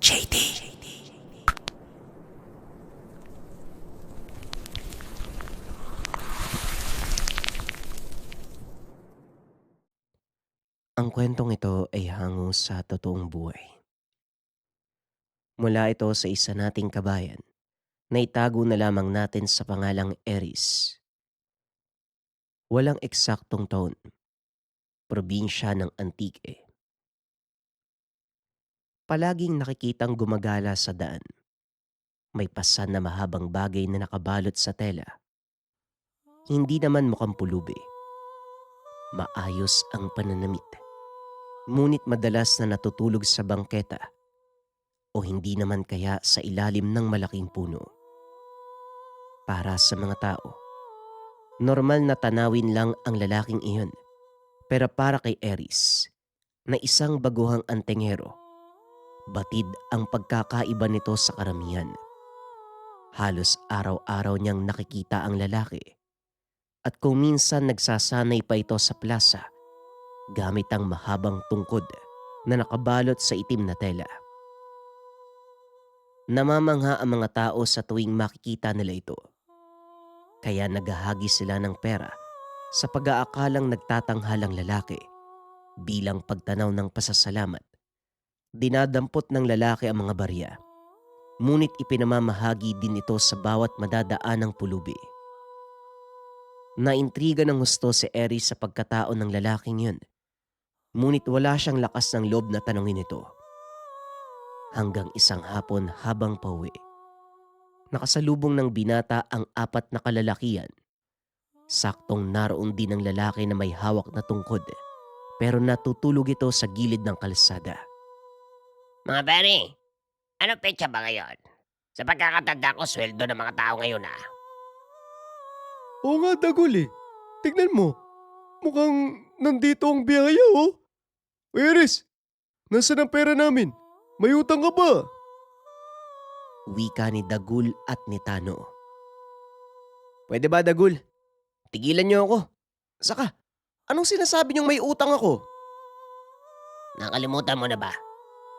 JD. Ang kwentong ito ay hango sa totoong buhay. Mula ito sa isa nating kabayan na itago na lamang natin sa pangalang Eris. Walang eksaktong taon, probinsya ng Antique. Palaging nakikitang gumagala sa daan. May pasan na mahabang bagay na nakabalot sa tela. Hindi naman mukhang pulubi. Maayos ang pananamit. Ngunit madalas na natutulog sa bangketa o hindi naman kaya sa ilalim ng malaking puno. Para sa mga tao, normal na tanawin lang ang lalaking iyon. Pero para kay Eris, na isang baguhang antingero, batid ang pagkakaiba nito sa karamihan. Halos araw-araw niyang nakikita ang lalaki at kung minsan nagsasanay pa ito sa plaza gamit ang mahabang tungkod na nakabalot sa itim na tela. Namamangha ang mga tao sa tuwing makikita nila ito. Kaya naghahagi sila ng pera sa pag-aakalang nagtatanghal ang lalaki bilang pagtanaw ng pasasalamat. Dinadampot ng lalaki ang mga barya, ngunit ipinamamahagi din ito sa bawat madadaanang pulubi. Naintriga ng husto si Eri sa pagkatao ng lalaking yun, ngunit wala siyang lakas ng loob na tanungin ito. Hanggang isang hapon habang pauwi, nakasalubong ng binata ang 4 na kalalakihan. Saktong naroon din ang lalaki na may hawak na tungkod, pero natutulog ito sa gilid ng kalsada. Mga pare, ano petsa ba ngayon? Sa pagkakatanda ko, sweldo ng mga tao ngayon Oo nga, Dagol eh. Tignan mo. Mukhang nandito ang biyaya oh. Uy, Aris, nasaan ang pera namin? May utang ka ba? Wika ni Dagul at ni Tano. Pwede ba, Dagul? Tigilan niyo ako. Saka, anong sinasabi niyong may utang ako? Nakalimutan mo na ba?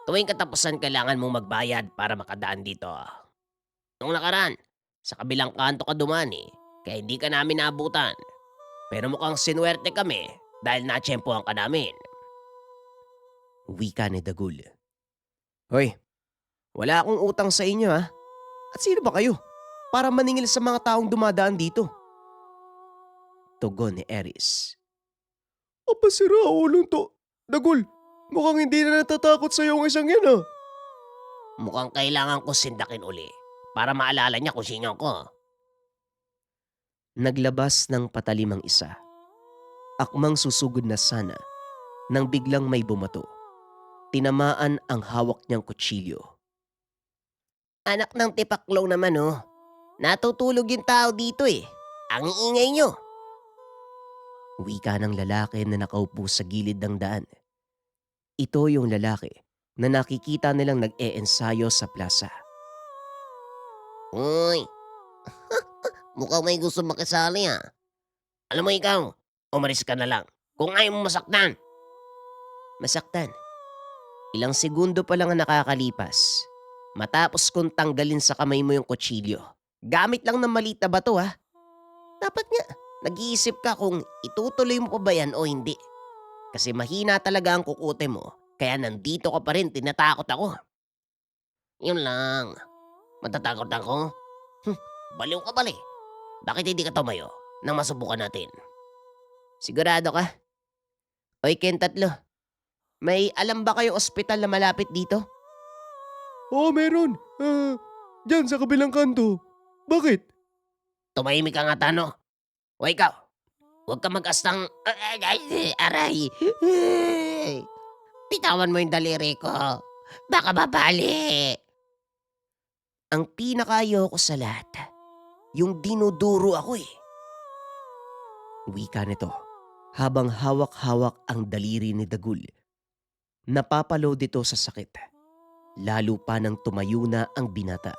Tuwing katapusan kailangan mong magbayad para makadaan dito. Nung nakaraan, sa kabilang kanto ka dumaan kaya hindi ka namin naabutan. Pero mukhang sinuwerte kami dahil natsyempohan ka namin. Wika ni Dagul. Hoy, wala akong utang sa inyo ha. At sino ba kayo para maningil sa mga taong dumadaan dito? Tugon ni Eris. Apasira ulong to. Dagol, mukhang hindi na natatakot sa'yo ang isang yan ah. Mukhang kailangan ko sindakin uli para maalala niya kung sino ako. Naglabas ng patalim ang isa. Akmang susugod na sana nang biglang may bumato. Tinamaan ang hawak niyang kutsilyo. Anak ng tipaklong naman Natutulog yung tao dito Ang iingay nyo. Wika ng lalaki na nakaupo sa gilid ng daan. Ito yung lalaki na nakikita nilang nag-eensayo sa plaza. Uy, mukhang may gusto makisali Alam mo ikaw, umalis ka na lang. Kung ayaw mo masaktan. Masaktan. Ilang segundo pa lang ang nakakalipas. Matapos kong tanggalin sa kamay mo yung kutsilyo. Gamit lang ng maliit na bato ha. Dapat nga, nag-iisip ka kung itutuloy mo pa ba yan o hindi. Kasi mahina talaga ang kukute mo, kaya nandito ka pa rin, tinatakot ako. Yun lang. Matatakot ako? Baliw ka pala Bakit hindi ka tumayo nang masubukan natin? Sigurado ka? Oy, Ken Tatlo, may alam ba kayong ospital na malapit dito? Oo, meron. Diyan sa kabilang kanto. Bakit? Tumahimik ka nga, Tano. O ikaw, huwag ka mag-astang... Aray! Bitawan mo yung daliri ko. Baka mabali. Ang pinakaayoko sa lahat, yung dinuduro ako Wika nito, habang hawak-hawak ang daliri ni Dagul. Napapalo dito sa sakit, lalo pa nang tumayo na ang binata.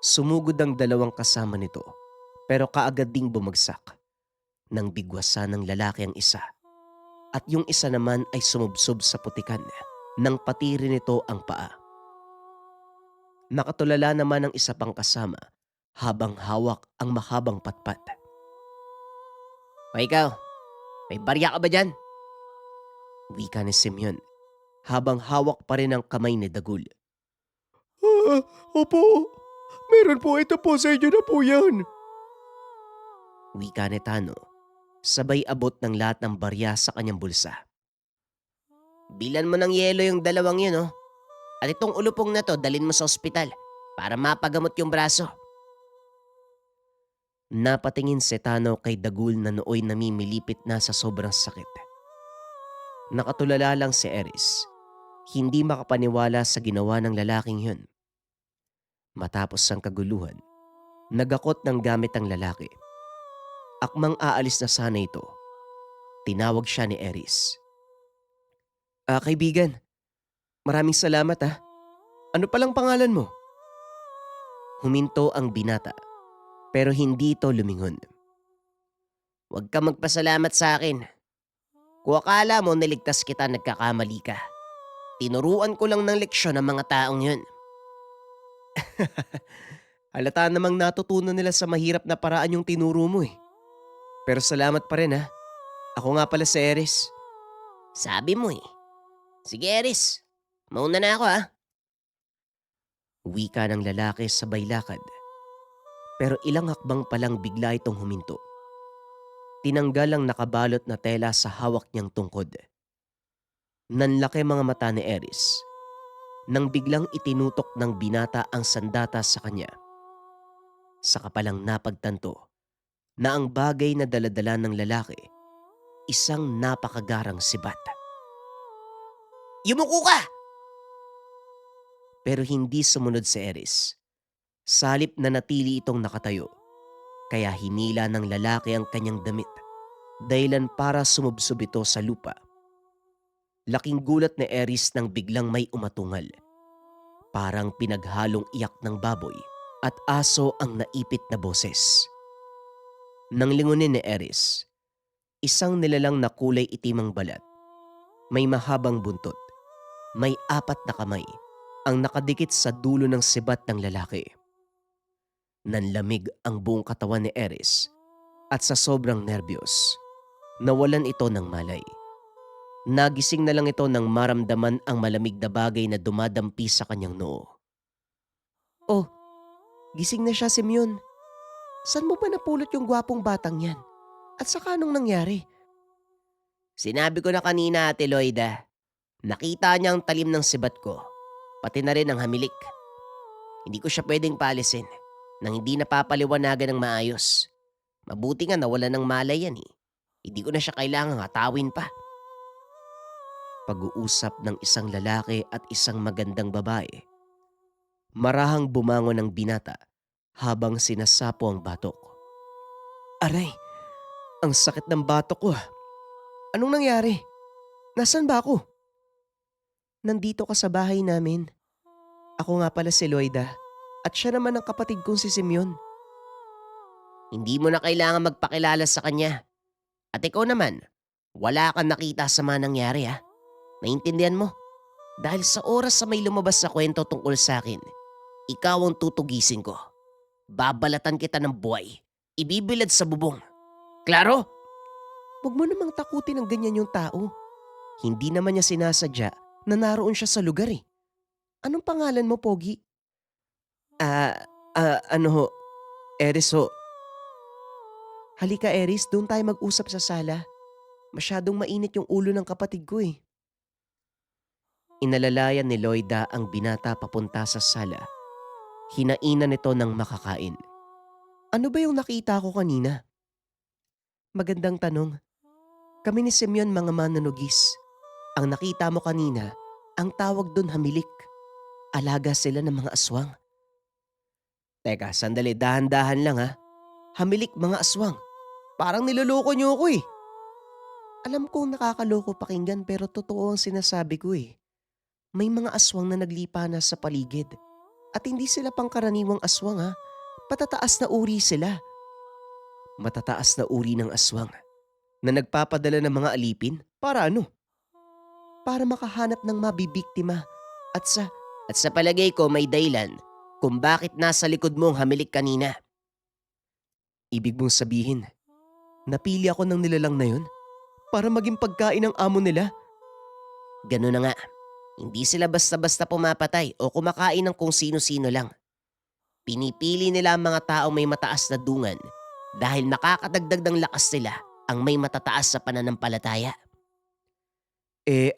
Sumugod ang dalawang kasama nito, pero kaagad ding bumagsak. Nang bigwasan ng lalaki ang isa, at yung isa naman ay sumubsob sa putikan nang patiri nito ang paa. Nakatulala naman ang isa pang kasama habang hawak ang mahabang patpat. O ikaw, may barya ka ba dyan? Wika ni Simeon habang hawak pa rin ang kamay ni Dagul. Opo, meron po, ito po sa inyo na po yan. Wika ni Tano, sabay abot ng lahat ng barya sa kanyang bulsa. Bilan mo ng yelo yung dalawang yun, oh. At itong ulupong na to, dalin mo sa ospital para mapagamot yung braso. Napatingin si Tano kay Dagul na nooy namimilipit na sa sobrang sakit. Nakatulala lang si Eris, hindi makapaniwala sa ginawa ng lalaking yun. Matapos ang kaguluhan, nagakot ng gamit ang lalaki. Akmang aalis na sana ito, tinawag siya ni Eris. Kaibigan, maraming salamat ah. Ano palang pangalan mo? Huminto ang binata, pero hindi ito lumingon. Huwag ka magpasalamat sa akin. Kung akala mo niligtas kita, nagkakamali ka. Tinuruan ko lang ng leksyon ang mga taong yun. Halata namang natutunan nila sa mahirap na paraan yung tinuro mo eh. Pero salamat pa rin ha. Ako nga pala si Eris. Sabi mo eh. Sige Eris, mauna na ako ah. Wika ng lalaki sabay lakad. Pero ilang hakbang palang bigla itong huminto. Tinanggal ang nakabalot na tela sa hawak niyang tungkod. Nanlaki mga mata ni Eris nang biglang itinutok ng binata ang sandata sa kanya. Saka palang napagtanto na ang bagay na daladala ng lalaki, isang napakagarang sibat. Yumuko ka! Pero hindi sumunod si Eris. Salip na natili itong nakatayo, kaya hinila ng lalaki ang kanyang damit, dahilan para sumubsob ito sa lupa. Laking gulat ni Eris nang biglang may umatungal. Parang pinaghalong iyak ng baboy at aso ang naipit na boses. Nang lingunin ni Eris, isang nilalang na kulay itim ang balat. May mahabang buntot, may 4 na kamay, ang nakadikit sa dulo ng sibat ng lalaki. Nanlamig ang buong katawan ni Eris at sa sobrang nerbiyos, nawalan ito ng malay. Nagising na lang ito nang maramdaman ang malamig na bagay na dumadampi sa kanyang noo. Oh, gising na siya, Simeon. Saan mo ba napulot yung gwapong batang yan? At saka anong nangyari? Sinabi ko na kanina Ate Loida. Nakita niya ang talim ng sibat ko. Pati na rin ang hamilik. Hindi ko siya pwedeng paalisin nang hindi napapaliwanagan ng maayos. Mabuti nga nawala ng malay yan eh. Hindi ko na siya kailangang hatawin pa. Pag-uusap ng isang lalaki at isang magandang babae. Marahang bumangon ang binata habang sinasapo ang batok. Aray, ang sakit ng batok ko ah. Anong nangyari? Nasaan ba ako? Nandito ka sa bahay namin. Ako nga pala si Loida at siya naman ang kapatid kong si Simeon. Hindi mo na kailangan magpakilala sa kanya. At ikaw naman, wala kang nakita sa mga nangyari ha. Naintindihan mo? Dahil sa oras sa may lumabas sa kwento tungkol sa akin, ikaw ang tutugisin ko. Babalatan kita ng buhay. Ibibilad sa bubong. Klaro? Huwag mo namang takutin ng ganyan yung tao. Hindi naman niya sinasadya na naroon siya sa lugar eh. Anong pangalan mo, Pogi? Ano ho? Eris ho. Halika Eris, doon tayo mag-usap sa sala. Masyadong mainit yung ulo ng kapatid ko eh. Inalalayan ni Loida ang binata papunta sa sala. Hinainan nito ng makakain. Ano ba yung nakita ko kanina? Magandang tanong. Kami ni Simeon mga manunugis. Ang nakita mo kanina, ang tawag doon hamilik. Alaga sila ng mga aswang. Teka, sandali, dahan-dahan lang ha. Hamilik mga aswang. Parang niloloko niyo ako eh. Alam kong nakakaloko pakinggan pero totoo ang sinasabi ko eh. May mga aswang na naglipa na sa paligid. At hindi sila pangkaraniwang aswang ha. Patataas na uri sila. Matataas na uri ng aswang na nagpapadala ng mga alipin para ano? Para makahanap ng mabibiktima at sa At sa palagay ko may dahilan kung bakit nasa likod mo ang hamilik kanina. Ibig mong sabihin, napili ako ng nilalang na yun para maging pagkain ng amo nila? Ganun na nga. Hindi sila basta-basta pumapatay o kumakain ng kung sino-sino lang. Pinipili nila ang mga taong may mataas na dungan dahil nakakadagdag ng lakas nila ang may matataas sa pananampalataya.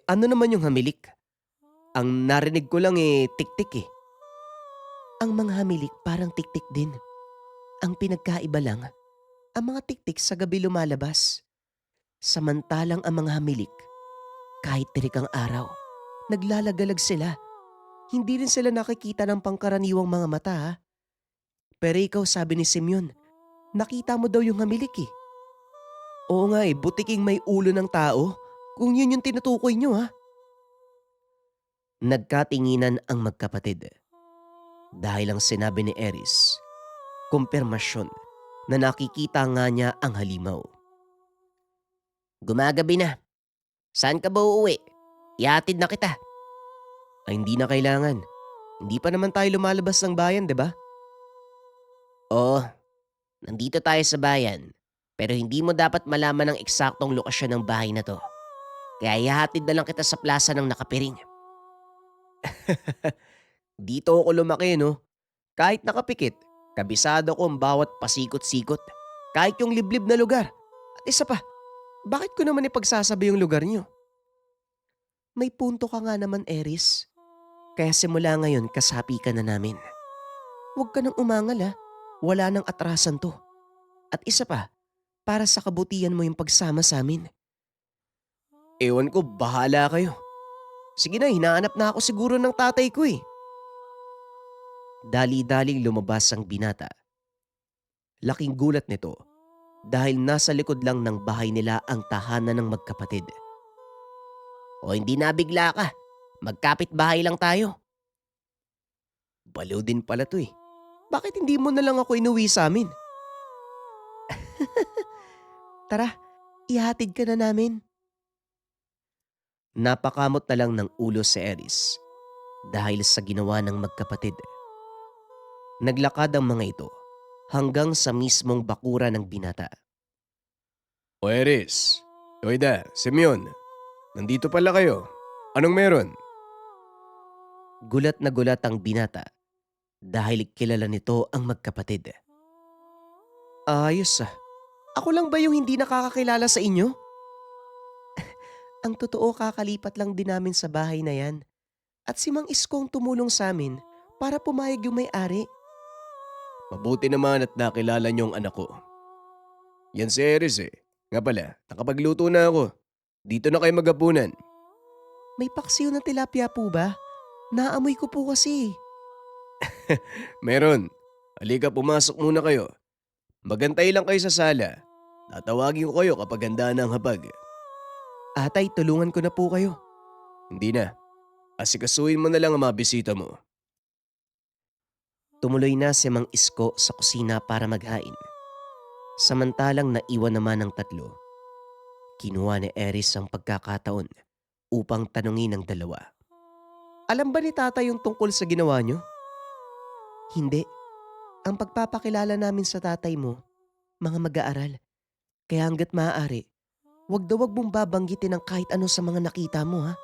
Ano naman yung hamilik? Ang narinig ko lang tik-tik eh. Ang mga hamilik parang tiktik din. Ang pinagkaiba lang, ang mga tiktik sa gabi lumalabas. Samantalang ang mga hamilik, kahit tirik ang araw, naglalagalag sila. Hindi rin sila nakikita ng pangkaraniwang mga mata ha. Pero ikaw, sabi ni Simeon, nakita mo daw yung hamilik eh. Oo nga butiking may ulo ng tao. Kung yun yung tinutukoy nyo ha. Nagkatinginan ang magkapatid. Dahil ang sinabi ni Eris, kumpirmasyon na nakikita nga niya ang halimaw. Gumagabi na. Saan ka ba uuwi? Ihatid na kita. Ay hindi na kailangan. Hindi pa naman tayo lumalabas ng bayan, di ba? Oo, nandito tayo sa bayan. Pero hindi mo dapat malaman ang eksaktong lokasyon ng bahay na to. Kaya ihatid na lang kita sa plaza ng nakapiring. Dito ako lumaki no. Kahit nakapikit, kabisado ko ang bawat pasikot-sikot. Kahit yung liblib na lugar. At isa pa, bakit ko naman ipagsasabi yung lugar nyo? May punto ka nga naman, Eris. Kaya simula ngayon kasapi ka na namin. Huwag ka nang umangal ha. Wala nang atrasan to. At isa pa, para sa kabutihan mo yung pagsama sa amin. Ewan ko, bahala kayo. Sige na, hinahanap na ako siguro ng tatay ko eh. Dali-daling lumabas ang binata. Laking gulat nito dahil nasa likod lang ng bahay nila ang tahanan ng magkapatid. O hindi nabigla ka. Magkapit bahay lang tayo. Baliw din pala to eh. Bakit hindi mo na lang ako inuwi sa amin? Tara, ihatid ka na namin. Napakamot na lang ng ulo si Eris dahil sa ginawa ng magkapatid. Naglakad ang mga ito hanggang sa mismong bakura ng binata. O Eris, Oida, Simeon, nandito pala kayo. Anong meron? Gulat na gulat ang binata dahil kilala nito ang magkapatid. Ayos ah. Ako lang ba yung hindi nakakakilala sa inyo? Ang totoo, kakalipat lang din namin sa bahay na yan. At si Mang Isko ang tumulong sa amin para pumayag yung may-ari. Mabuti naman at nakilala niyo ang anak ko. Yan si Eris eh. Nga pala, nakapagluto na ako. Dito na kayo maghapunan. May paksiw na tilapia po ba? Naamoy ko po kasi. Meron. Halika, pumasok muna kayo. Magantay lang kayo sa sala. Tatawagin ko kayo kapag handa na ang hapag. Atay, tulungan ko na po kayo. Hindi na. Asikasuhin mo na lang ang mga bisita mo. Tumuloy na si Mang Isko sa kusina para maghain. Samantalang naiwan naman ng tatlo. Kinuha ni Eris ang pagkakataon upang tanungin ang dalawa. Alam ba ni tata yung tungkol sa ginawa niyo? Hindi. Ang pagpapakilala namin sa tatay mo, mga mag-aaral. Kaya hanggat maaari, wag daw wag mong babanggitin ang kahit ano sa mga nakita mo ha.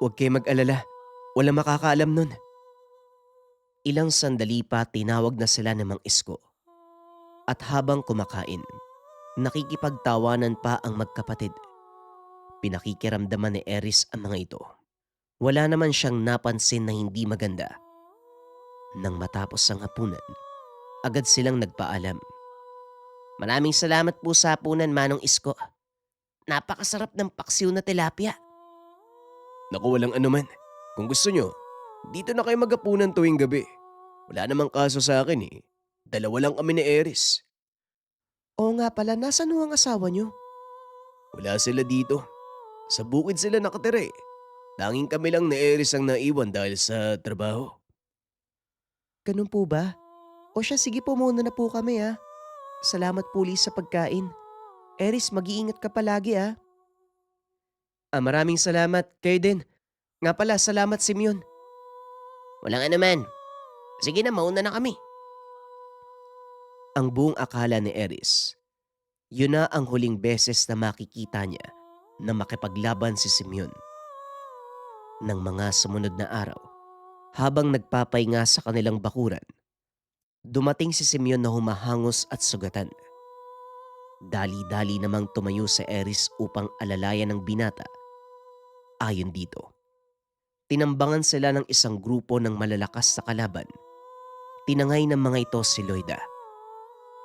Huwag kayo mag-alala. Wala makakaalam nun. Ilang sandali pa tinawag na sila ng Mang Isko. At habang kumakain, nakikipagtawanan pa ang magkapatid. Pinakikiramdaman ni Eris ang mga ito. Wala naman siyang napansin na hindi maganda. Nang matapos ang hapunan, agad silang nagpaalam. Maraming salamat po sa hapunan, Manong Isko. Napakasarap ng paksiw na tilapia. Naku, walang anuman. Kung gusto nyo, dito na kayo maghapunan tuwing gabi. Wala namang kaso sa akin eh. Dalawa lang kami ni Eris. Oo nga pala, nasan ho ang asawa niyo? Wala sila dito. Sa bukid sila nakatira eh. Tanging kami lang ni Eris ang naiwan dahil sa trabaho. Ganun po ba? O siya, sige po muna na po kami ha. Salamat po ulit sa pagkain. Eris, mag-iingat ka palagi ha. Maraming salamat. Kayo din. Nga pala, salamat Simeon. Walang anuman. Sige na, mauna na kami. Ang buong akala ni Eris, yun na ang huling beses na makikita niya na makipaglaban si Simeon. Nang mga sumunod na araw, habang nagpapahinga sa kanilang bakuran, dumating si Simeon na humahangos at sugatan. Dali-dali namang tumayo si Eris upang alalayan ng binata. Ayon dito, tinambangan sila ng isang grupo ng malalakas sa kalaban. Tinangay ng mga ito si Loida.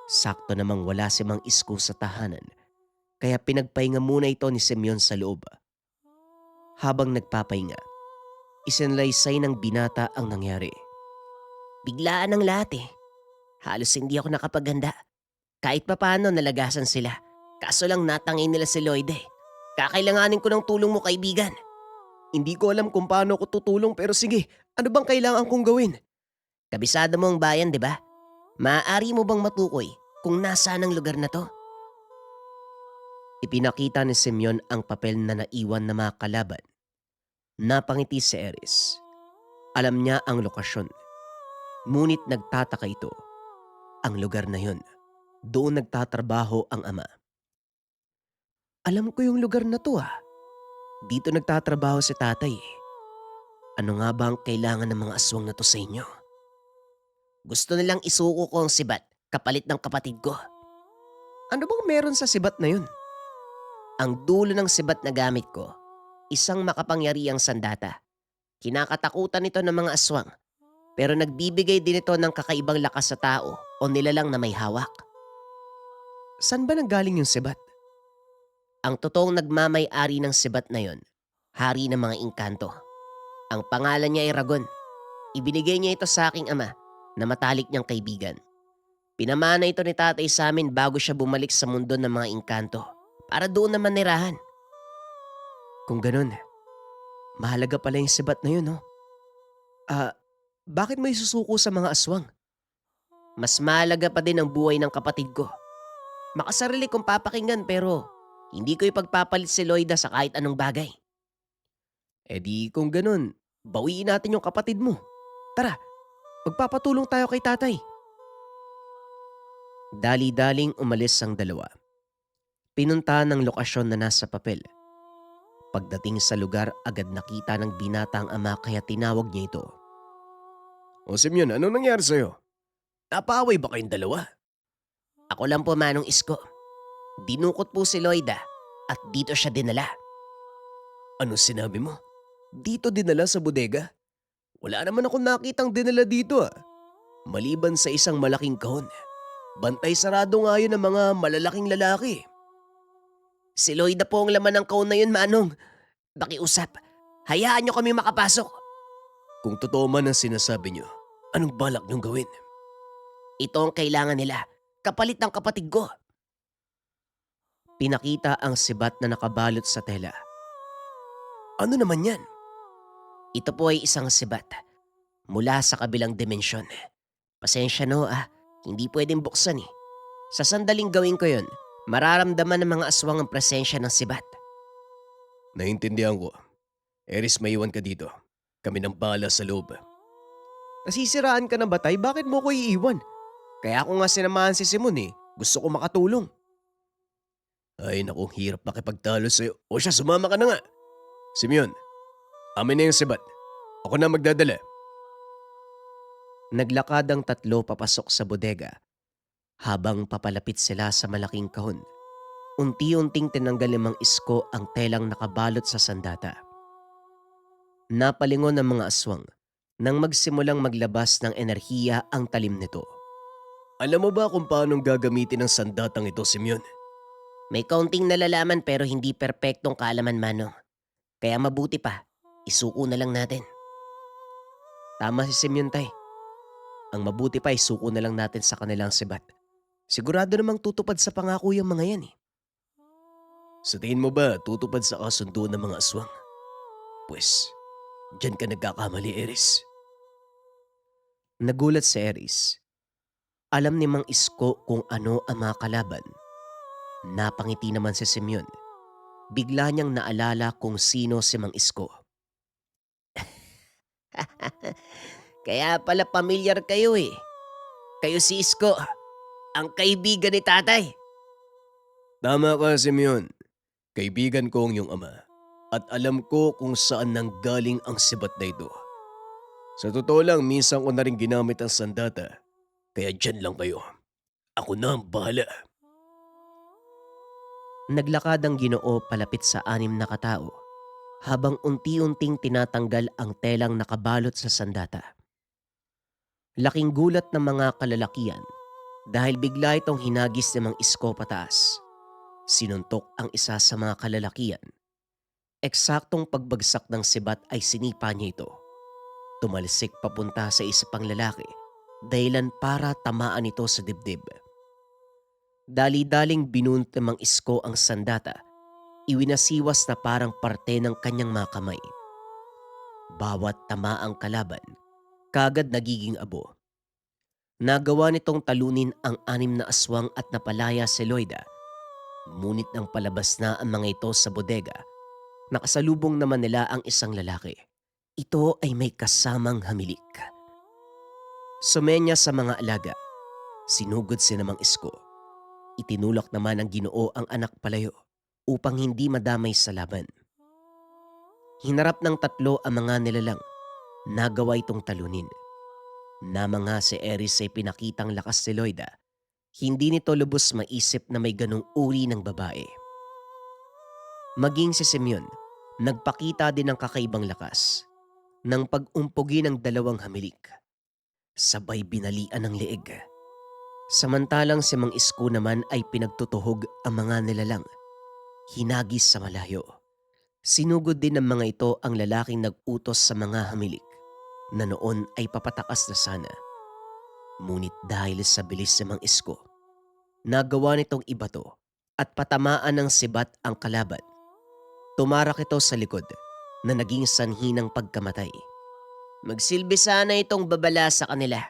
Sakto namang wala si Mang Isko sa tahanan, kaya pinagpahinga muna ito ni Simeon sa loob. Habang nagpapahinga, isinalaysay ng binata ang nangyari. Biglaan ang lahat eh. Halos hindi ako nakapaganda. Kahit papaano nalagasan sila. Kaso lang natangay nila si Lloyd eh. Kakailanganin ko ng tulong mo, kaibigan. Hindi ko alam kung paano ako tutulong pero sige, ano bang kailangan kong gawin? Kabisado mo ang bayan, di ba? Maaari mo bang matukoy kung nasaan ang lugar na to? Ipinakita ni Simeon ang papel na naiwan na mga kalaban. Napangiti si Eris. Alam niya ang lokasyon. Ngunit nagtataka ito. Ang lugar na yun, doon nagtatrabaho ang ama. Alam ko yung lugar na to ah. Dito nagtatrabaho si tatay eh. Ano nga ba ang kailangan ng mga aswang na to sa inyo? Gusto nilang isuko ko ang sibat kapalit ng kapatid ko. Ano bang meron sa sibat na yun? Ang dulo ng sibat na gamit ko, isang makapangyarihang sandata. Kinakatakutan ito ng mga aswang, pero nagbibigay din ito ng kakaibang lakas sa tao o nilalang na may hawak. Saan ba nanggaling yung sibat? Ang totoong nagmamay-ari ng sibat na yon, hari ng mga engkanto. Ang pangalan niya ay Ragon. Ibinigay niya ito sa aking ama na matalik niyang kaibigan. Pinamana ito ni tatay sa amin bago siya bumalik sa mundo ng mga engkanto para doon naman nirahan. Kung ganun, mahalaga pala yung sibat na yun, no? Bakit mo isusuko sa mga aswang? Mas mahalaga pa din ang buhay ng kapatid ko. Makasarili kong papakinggan pero hindi ko ipagpapalit si Loida sa kahit anong bagay. Eh di kung ganun, bawiin natin yung kapatid mo. Tara, magpapatulong tayo kay tatay. Dali-daling umalis ang dalawa. Pinunta ng lokasyon na nasa papel. Pagdating sa lugar, agad nakita ng binata ang ama kaya tinawag niya ito. O Simeon, anong nangyari sa'yo? Napaway ba kayong dalawa? Ako lang po, Manong Isko. Dinukot po si Loida at dito siya dinala. Ano sinabi mo? Dito dinala sa bodega? Wala naman akong nakitang dinala dito ah. Maliban sa isang malaking kahon. Bantay sarado nga yun ng mga malalaking lalaki. Si Loida po ang laman ng kahon na yun, Manong. Pakiusap, hayaan niyo kami makapasok. Kung totoo man ang sinasabi niyo, anong balak niyong gawin? Ito ang kailangan nila, kapalit ng kapatid ko. Pinakita ang sibat na nakabalot sa tela. Ano naman yan? Ito po ay isang sibat mula sa kabilang dimensyon. Pasensya no hindi pwedeng buksan eh. Sa sandaling gawin ko yun, mararamdaman ng mga aswang ang presensya ng sibat. Naintindihan ko. Eris, maiwan ka dito. Kami nang bala sa loob. Nasisiraan ka ng batay, bakit mo ko iiwan? Kaya ako nga sinamahan si Simon eh. Gusto ko makatulong. Ay naku, hirap makipagtalo sa'yo. O siya, sumama ka na nga. Simeon, amin na yung sibat. Ako na magdadala. Naglakad ang tatlo papasok sa bodega. Habang papalapit sila sa malaking kahon, unti-unting tinanggal ni Mang Isko ang telang nakabalot sa sandata. Napalingon ng mga aswang nang magsimulang maglabas ng enerhiya ang talim nito. Alam mo ba kung paano gagamitin ang sandatang ito, Simeon? May kaunting nalalaman pero hindi perpektong kaalaman, Manong. Kaya mabuti pa, isuko na lang natin. Tama si Simeon, tay. Ang mabuti pa isuko na lang natin sa kanilang sibat. Sigurado namang tutupad sa pangako yung mga yan eh. Sa tingin mo ba tutupad sa kasunduan ng mga aswang? Pues, diyan ka nagkakamali, Eris. Nagulat si Eris. Alam ni Mang Isko kung ano ang mga kalaban. Napangiti naman si Simeon. Bigla niyang naalala kung sino si Mang Isko. Kaya pala pamilyar kayo eh. Kayo si Isko, ang kaibigan ni tatay. Tama ka, Simeon. Kaibigan ko ang iyong ama. At alam ko kung saan nanggaling ang sibat na ito. Sa totoo lang, minsan ko na rin ginamit ang sandata. Kaya dyan lang kayo. Ako na ang bahala. Naglakad ang Ginoo palapit sa 6 na katao habang unti-unting tinatanggal ang telang nakabalot sa sandata. Laking gulat ng mga kalalakian dahil bigla itong hinagis ni Mang Isko pataas. Sinuntok ang isa sa mga kalalakian. Eksaktong pagbagsak ng sibat ay sinipa niya ito. Tumalsik papunta sa isa pang lalaki, dahilan para tamaan ito sa dibdib. Dali-daling binunt ng Mang Isko ang sandata, iwinasiwas na parang parte ng kanyang mga kamay. Bawat tamaang kalaban, kagad nagiging abo. Nagawa nitong talunin ang 6 na aswang at napalaya si Loida. Ngunit nang palabas na ang mga ito sa bodega, nakasalubong naman nila ang isang lalaki. Ito ay may kasamang hamilik. Sumenya sa mga alaga. Sinugod si Mang Isko. Itinulak naman ng Ginoo ang anak palayo upang hindi madamay sa laban. Hinarap ng 3 ang mga nilalang. Nagawa itong talunin. Namanga si Eris ay pinakitang lakas si Loida. Hindi nito lubos maisip na may ganong uri ng babae. Maging si Simeon, nagpakita din ng kakaibang lakas. Nang pag-umpugi ng 2 hamilik, sabay binalian ng leeg. Samantalang si Mang Isko naman ay pinagtutuhog ang mga nilalang. Hinagis sa malayo. Sinugod din ng mga ito ang lalaking nag-utos sa mga hamilik na noon ay papatakas na sana. Ngunit dahil sa bilis ni Mang Isko, nagawa nitong ibato at patamaan ng sibat ang kalaban. Tumarak ito sa likod na naging sanhi ng pagkamatay. Magsilbi sana itong babala sa kanila.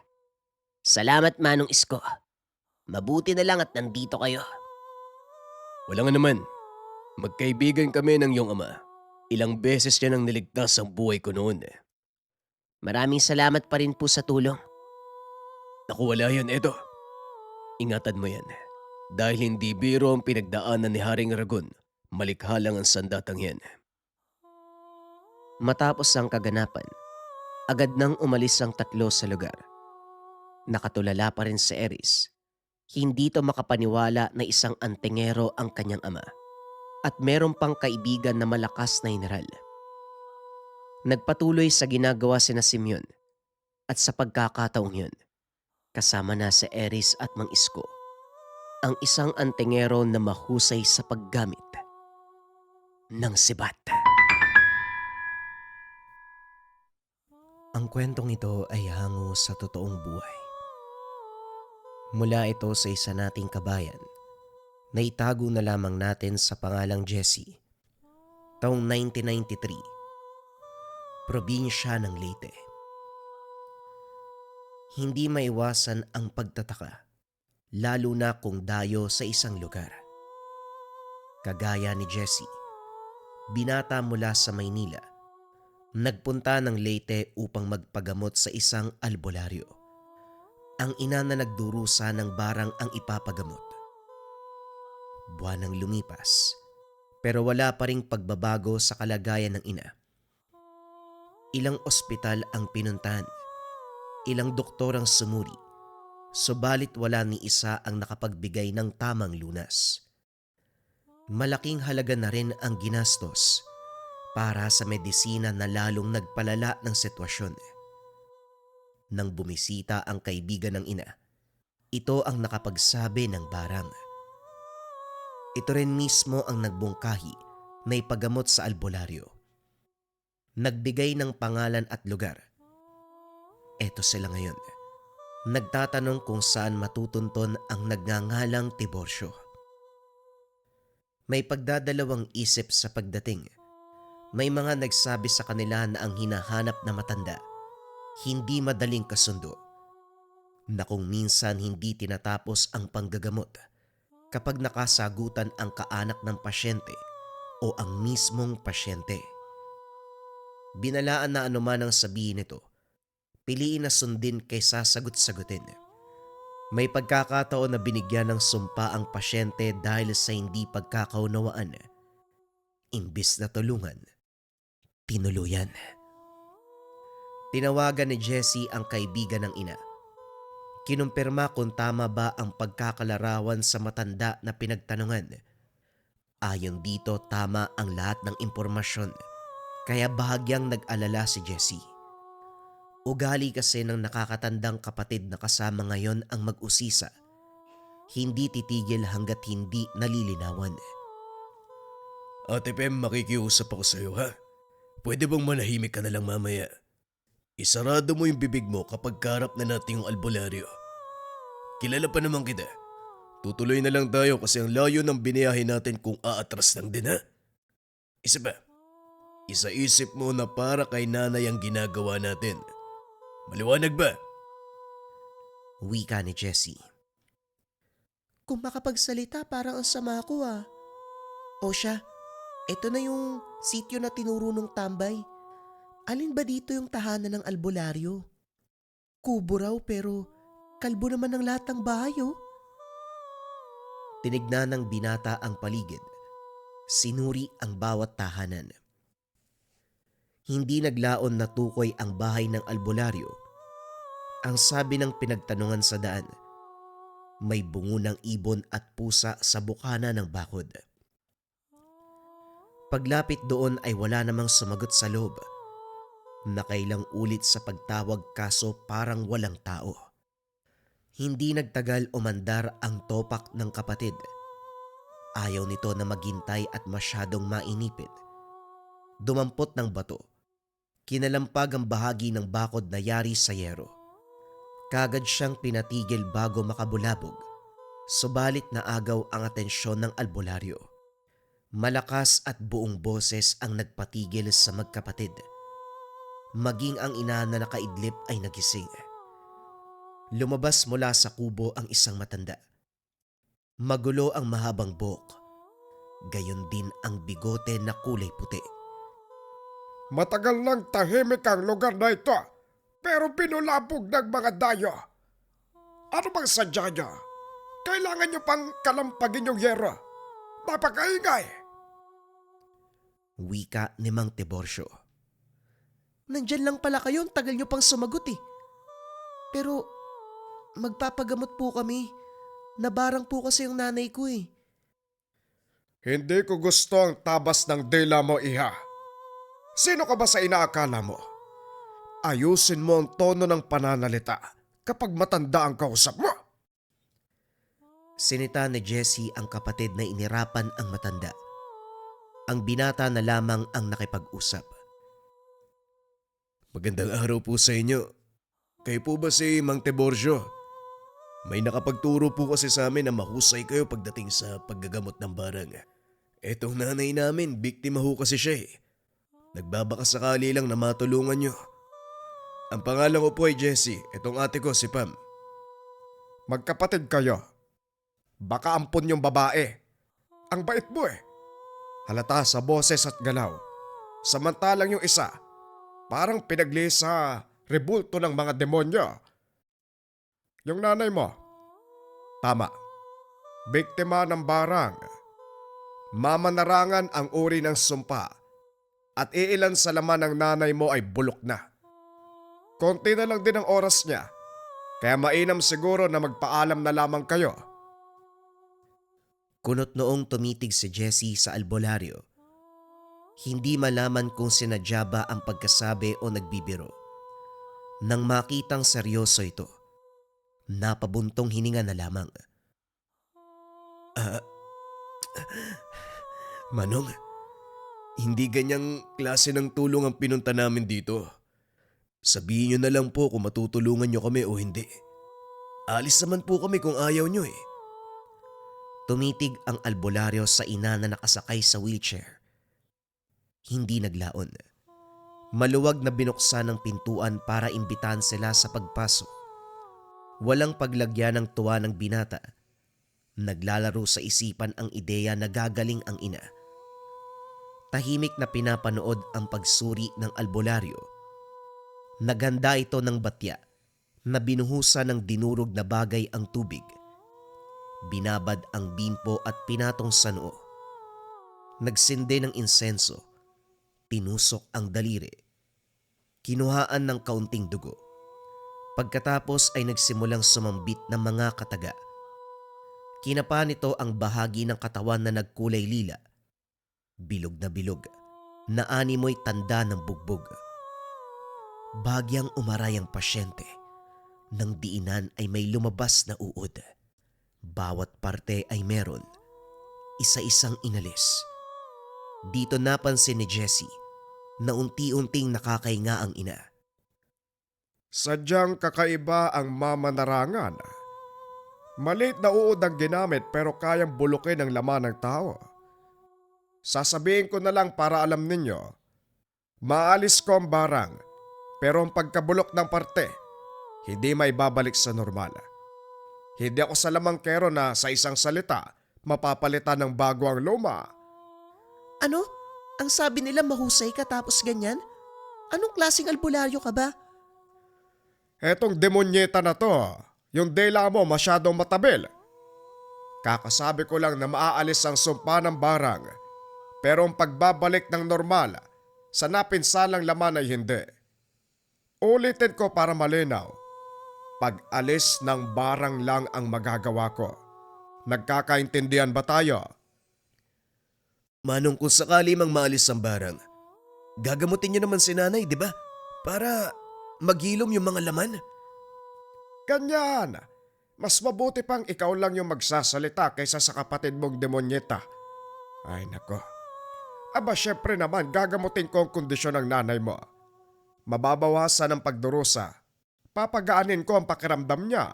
Salamat Manong Isko. Mabuti na lang at nandito kayo. Wala nga naman. Magkaibigan kami ng iyong ama. Ilang beses niya nang niligtas ang buhay ko noon. Maraming salamat pa rin po sa tulong. Naku, wala yan, Edo. Ingatan mo yan. Dahil hindi biro ang pinagdaanan ni Haring Ragon, malikha lang ang sandatang yan. Matapos ang kaganapan, agad nang umalis ang 3 sa lugar. Nakatulala pa rin si Eris. Hindi ito makapaniwala na isang antingero ang kanyang ama at meron pang kaibigan na malakas na general. Nagpatuloy sa ginagawa sina Simeon at sa pagkakataong yun, kasama na si Eris at Mang Isko, ang isang antingero na mahusay sa paggamit ng sibat. Ang kwentong ito ay hango sa totoong buhay. Mula ito sa isa nating kabayan na itago na lamang natin sa pangalang Jesse, taong 1993, probinsya ng Leyte. Hindi maiwasan ang pagtataka, lalo na kung dayo sa isang lugar. Kagaya ni Jesse, binata mula sa Maynila, nagpunta ng Leyte upang magpagamot sa isang albularyo. Ang ina na nagdurusa ng barang ang ipapagamot. Buwan ang lumipas, pero wala pa ring pagbabago sa kalagayan ng ina. Ilang ospital ang pinuntahan, ilang doktor ang sumuri, subalit wala ni isa ang nakapagbigay ng tamang lunas. Malaking halaga na rin ang ginastos para sa medisina na lalong nagpalala ng sitwasyon. Nang bumisita ang kaibigan ng ina, ito ang nakapagsabi ng barang. Ito rin mismo ang nagbungkahi na ipagamot sa albularyo. Nagbigay ng pangalan at lugar. Eto sila ngayon. Nagtatanong kung saan matutunton ang nagngangalang Tiborcio. May pagdadalawang isip sa pagdating. May mga nagsabi sa kanila na ang hinahanap na matanda hindi madaling kasundo, na kung minsan hindi tinatapos ang panggagamot kapag nakasagutan ang kaanak ng pasyente o ang mismong pasyente. Binalaan na anuman ang sabihin nito, piliin na sundin kaysa sagot-sagutin. May pagkakataon na binigyan ng sumpa ang pasyente dahil sa hindi pagkakaunawaan. Imbis na tulungan, tinuluyan. Tinawagan ni Jessie ang kaibigan ng ina. Kinumpirma kung tama ba ang pagkakalarawan sa matanda na pinagtanungan. Ayon dito, tama ang lahat ng impormasyon, kaya bahagyang nag-alala si Jessie. Ugali kasi ng nakakatandang kapatid na kasama ngayon ang mag-usisa. Hindi titigil hanggat hindi nalilinawan. Ate Pem, makikiusap ako sa'yo ha. Pwede bang manahimik ka na lang mamaya? Isarado mo yung bibig mo kapag karap na natin yung albularyo. Kilala pa naman kita. Tutuloy na lang tayo kasi ang layo ng biniyahe natin kung aatras lang din ha. Isa ba? Isa-isip mo na para kay nanay ang ginagawa natin. Maliwanag ba? Wika ni Jessie. Kung makapagsalita parang ang sama ko ah. O siya, ito na yung sityo na tinuro ng tambay. Alin ba dito yung tahanan ng albularyo? Kubo raw pero kalbo naman ng lahat ng bahay oh. Tinignan ng binata ang paligid. Sinuri ang bawat tahanan. Hindi naglaon na tukoy ang bahay ng albularyo. Ang sabi ng pinagtanungan sa daan, may bungo ng ibon at pusa sa bukana ng bakod. Paglapit doon ay wala namang sumagot sa loob. Nakailang ulit sa pagtawag kaso parang walang tao. Hindi nagtagal umandar ang topak ng kapatid. Ayaw nito na maghintay at masyadong mainipit. Dumampot ng bato. Kinalampag ang bahagi ng bakod na yari sa yero. Kagad siyang pinatigil bago makabulabog. Subalit naagaw ang atensyon ng albularyo. Malakas at buong boses ang nagpatigil sa magkapatid. Maging ang ina na nakaidlip ay nagising. Lumabas mula sa kubo ang isang matanda. Magulo ang mahabang buhok. Gayon din ang bigote na kulay puti. Matagal nang tahimik ang lugar na ito, pero pinulabog ng mga dayo. Ano bang sadya niyo? Kailangan niyo pang kalampagin yung yero. Napakaingay! Wika ni Mang Tiborcio. Nandyan lang pala kayo, ang tagal nyo pang sumagot eh. Pero magpapagamot po kami. Nabarang po kasi yung nanay ko eh. Hindi ko gusto ang tabas ng dila mo, iha. Sino ka ba sa inaakala mo? Ayusin mo ang tono ng pananalita kapag matanda ang kausap mo. Sinita ni Jessie ang kapatid na inirapan ang matanda. Ang binata na lamang ang nakipag-usap. Magandang araw po sa inyo. Kayo po ba si Mang Tiborcio? May nakapagturo po kasi sa amin na mahusay kayo pagdating sa paggagamot ng barang. Etong nanay namin, biktima ho kasi siya eh. Nagbabaka sakali lang na matulungan nyo. Ang pangalan ko po ay Jessie, itong ate ko si Pam. Magkapatid kayo. Baka ampon yung babae. Ang bait mo eh. Halata sa boses at galaw. Samantalang yung isa, parang pinagli sa rebulto ng mga demonyo. Yung nanay mo, tama. Biktima ng barang. Mamanarangan ang uri ng sumpa. At iilan sa laman ng nanay mo ay bulok na. Konti na lang din ang oras niya. Kaya mainam siguro na magpaalam na lamang kayo. Kunot noong tumitig si Jessie sa albularyo. Hindi malaman kung sinadya ba ang pagkasabi o nagbibiro. Nang makitang seryoso ito, napabuntong hininga na lamang. Manong, hindi ganyang klase ng tulong ang pinunta namin dito. Sabihin nyo na lang po kung matutulungan nyo kami o hindi. Alis naman po kami kung ayaw nyo eh. Tumitig ang albularyo sa ina na nakasakay sa wheelchair. Hindi naglaon. Maluwag na binuksan ng pintuan para imbitahan sila sa pagpasok. Walang paglagyan ng tuwa ng binata. Naglalaro sa isipan ang ideya na gagaling ang ina. Tahimik na pinapanood ang pagsuri ng albularyo. Naganda ito ng batya na binuhusan ng dinurog na bagay ang tubig. Binabad ang bimpo at pinatong sa noo. Nagsindi ng insenso. Tinusok ang daliri. Kinuhaan ng kaunting dugo. Pagkatapos ay nagsimulang sumambit ng mga kataga. Kinapa nito ang bahagi ng katawan na nagkulay lila. Bilog na animoy tanda ng bugbog. Bagyang umaray ang pasyente. Nang diinan ay may lumabas na uod. Bawat parte ay meron. Isa-isang inalis. Dito napansin ni Jessie na unti-unting nakakahinga ang ina. Sadyang kakaiba ang mamanarangan. Maliit na uod ang ginamit pero kayang bulukin ang laman ng tao. Sasabihin ko na lang para alam ninyo, maalis ko ang barang pero ang pagkabulok ng parte, hindi maibabalik sa normal. Hindi ako sa lamangkero na sa isang salita, mapapalitan ng bago ang luma. Ano? Ang sabi nila mahusay ka tapos ganyan? Anong klaseng albularyo ka ba? Etong demonyeta na to, yung dela mo masyadong matabil. Kakasabi ko lang na maaalis ang sumpa ng barang, pero ang pagbabalik ng normal sa napinsalang laman ay hindi. Ulitin ko para malinaw, pag-alis ng barang lang ang magagawa ko. Nagkakaintindihan ba tayo? Manong kung sakali mang maalis ang barang, gagamutin niyo naman si nanay, di ba? Para maghilom yung mga laman. Ganyan. Mas mabuti pang ikaw lang yung magsasalita kaysa sa kapatid mong demonyeta. Ay nako. Aba syempre naman gagamutin ko ang kondisyon ng nanay mo. Mababawasan ang pagdurusa. Papagaanin ko ang pakiramdam niya.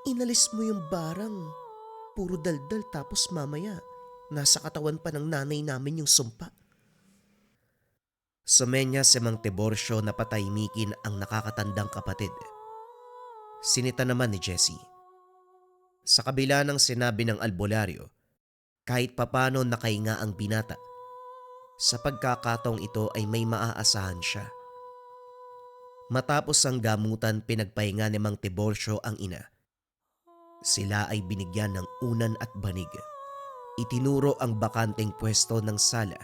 Inalis mo yung barang. Puro daldal tapos mamaya. Nasa katawan pa ng nanay namin yung sumpa. Sumenya si Mang Tiborcio na patahimikin ang nakakatandang kapatid. Sinita naman ni Jessie. Sa kabila ng sinabi ng albularyo, kahit papano nakahinga ang binata. Sa pagkakataong ito ay may maaasahan siya. Matapos ang gamutan, pinagpahinga ni Mang Tiborcio ang ina. Sila ay binigyan ng unan at banig. Itinuro ang bakanteng pwesto ng sala.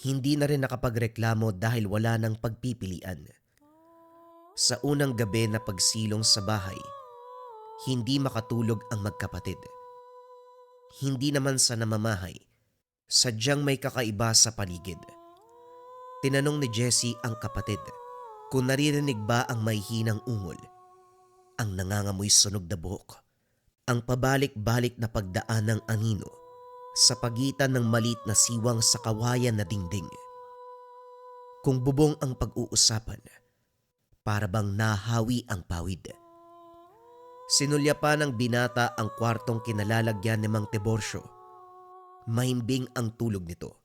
Hindi na rin nakapagreklamo dahil wala nang pagpipilian. Sa unang gabi na pagsilong sa bahay, hindi makatulog ang magkapatid. Hindi naman sa namamahay, sadyang may kakaiba sa paligid. Tinanong ni Jessie ang kapatid kung naririnig ba ang may hinang ungol, ang nangangamoy sunog na buhok, ang pabalik-balik na pagdaan ng anino sa pagitan ng maliit na siwang sa kawayan na dingding. Kung bubong ang pag-uusapan, para bang nahawi ang pawid. Sinulya pa ng binata ang kwartong kinalalagyan ni Mang Tiborcio. Mahimbing ang tulog nito.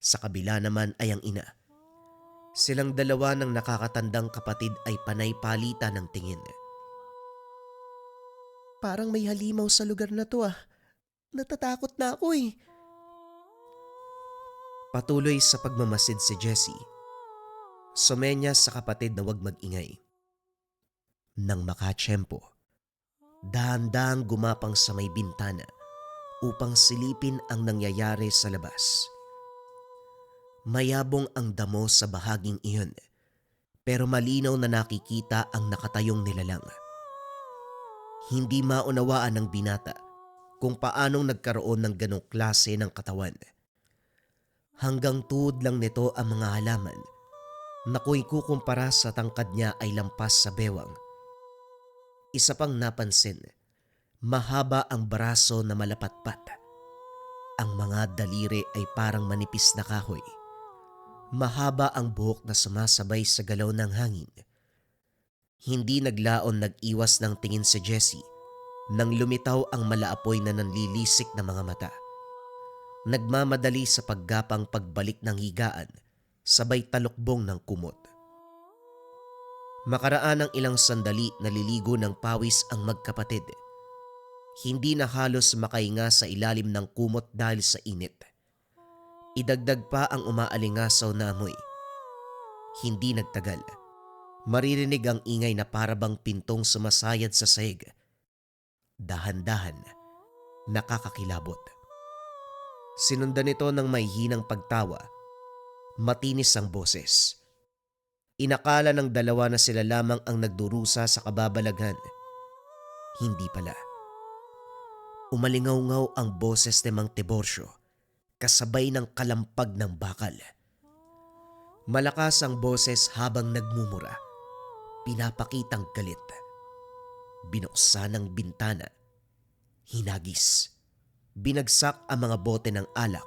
Sa kabila naman ay ang ina. Silang dalawa ng nakakatandang kapatid ay panay palitan ng tingin. Parang may halimaw sa lugar na to ah. Natatakot na ako eh. Patuloy sa pagmamasid si Jessie. Sumenya sa kapatid na huwag mag-ingay. Nang makatsyempo, dahan-dahang gumapang sa may bintana upang silipin ang nangyayari sa labas. Mayabong ang damo sa bahaging iyon, pero malinaw na nakikita ang nakatayong nilalang. Hindi maunawaan ng binata kung paanong nagkaroon ng ganong klase ng katawan. Hanggang tuhod lang nito ang mga halaman na kung ikukumpara sa tangkad niya ay lampas sa bewang. Isa pang napansin, mahaba ang braso na malapatpat. Ang mga daliri ay parang manipis na kahoy. Mahaba ang buhok na sumasabay sa galaw ng hangin. Hindi naglaon-nag-iwas ng tingin si Jessie nang lumitaw ang malaapoy na nanlilisik na mga mata. Nagmamadali sa paggapang pagbalik ng higaan, sabay talukbong ng kumot. Makaraan ng ilang sandali naliligo ng pawis ang magkapatid. Hindi na halos makahinga sa ilalim ng kumot dahil sa init. Idagdag pa ang umaalingasaw na amoy. Hindi nagtagal. Maririnig ang ingay na parabang pintong sumasayad sa sahig. Dahan-dahan, nakakakilabot. Sinundan ito ng may hinang pagtawa. Matinis ang boses. Inakala ng dalawa na sila lamang ang nagdurusa sa kababalaghan. Hindi pala. Umalingaw-ngaw ang boses ni Mang Tiborcio, kasabay ng kalampag ng bakal. Malakas ang boses habang nagmumura. Pinapakitang galit. Binuksan ang bintana. Hinagis. Binagsak ang mga bote ng alak.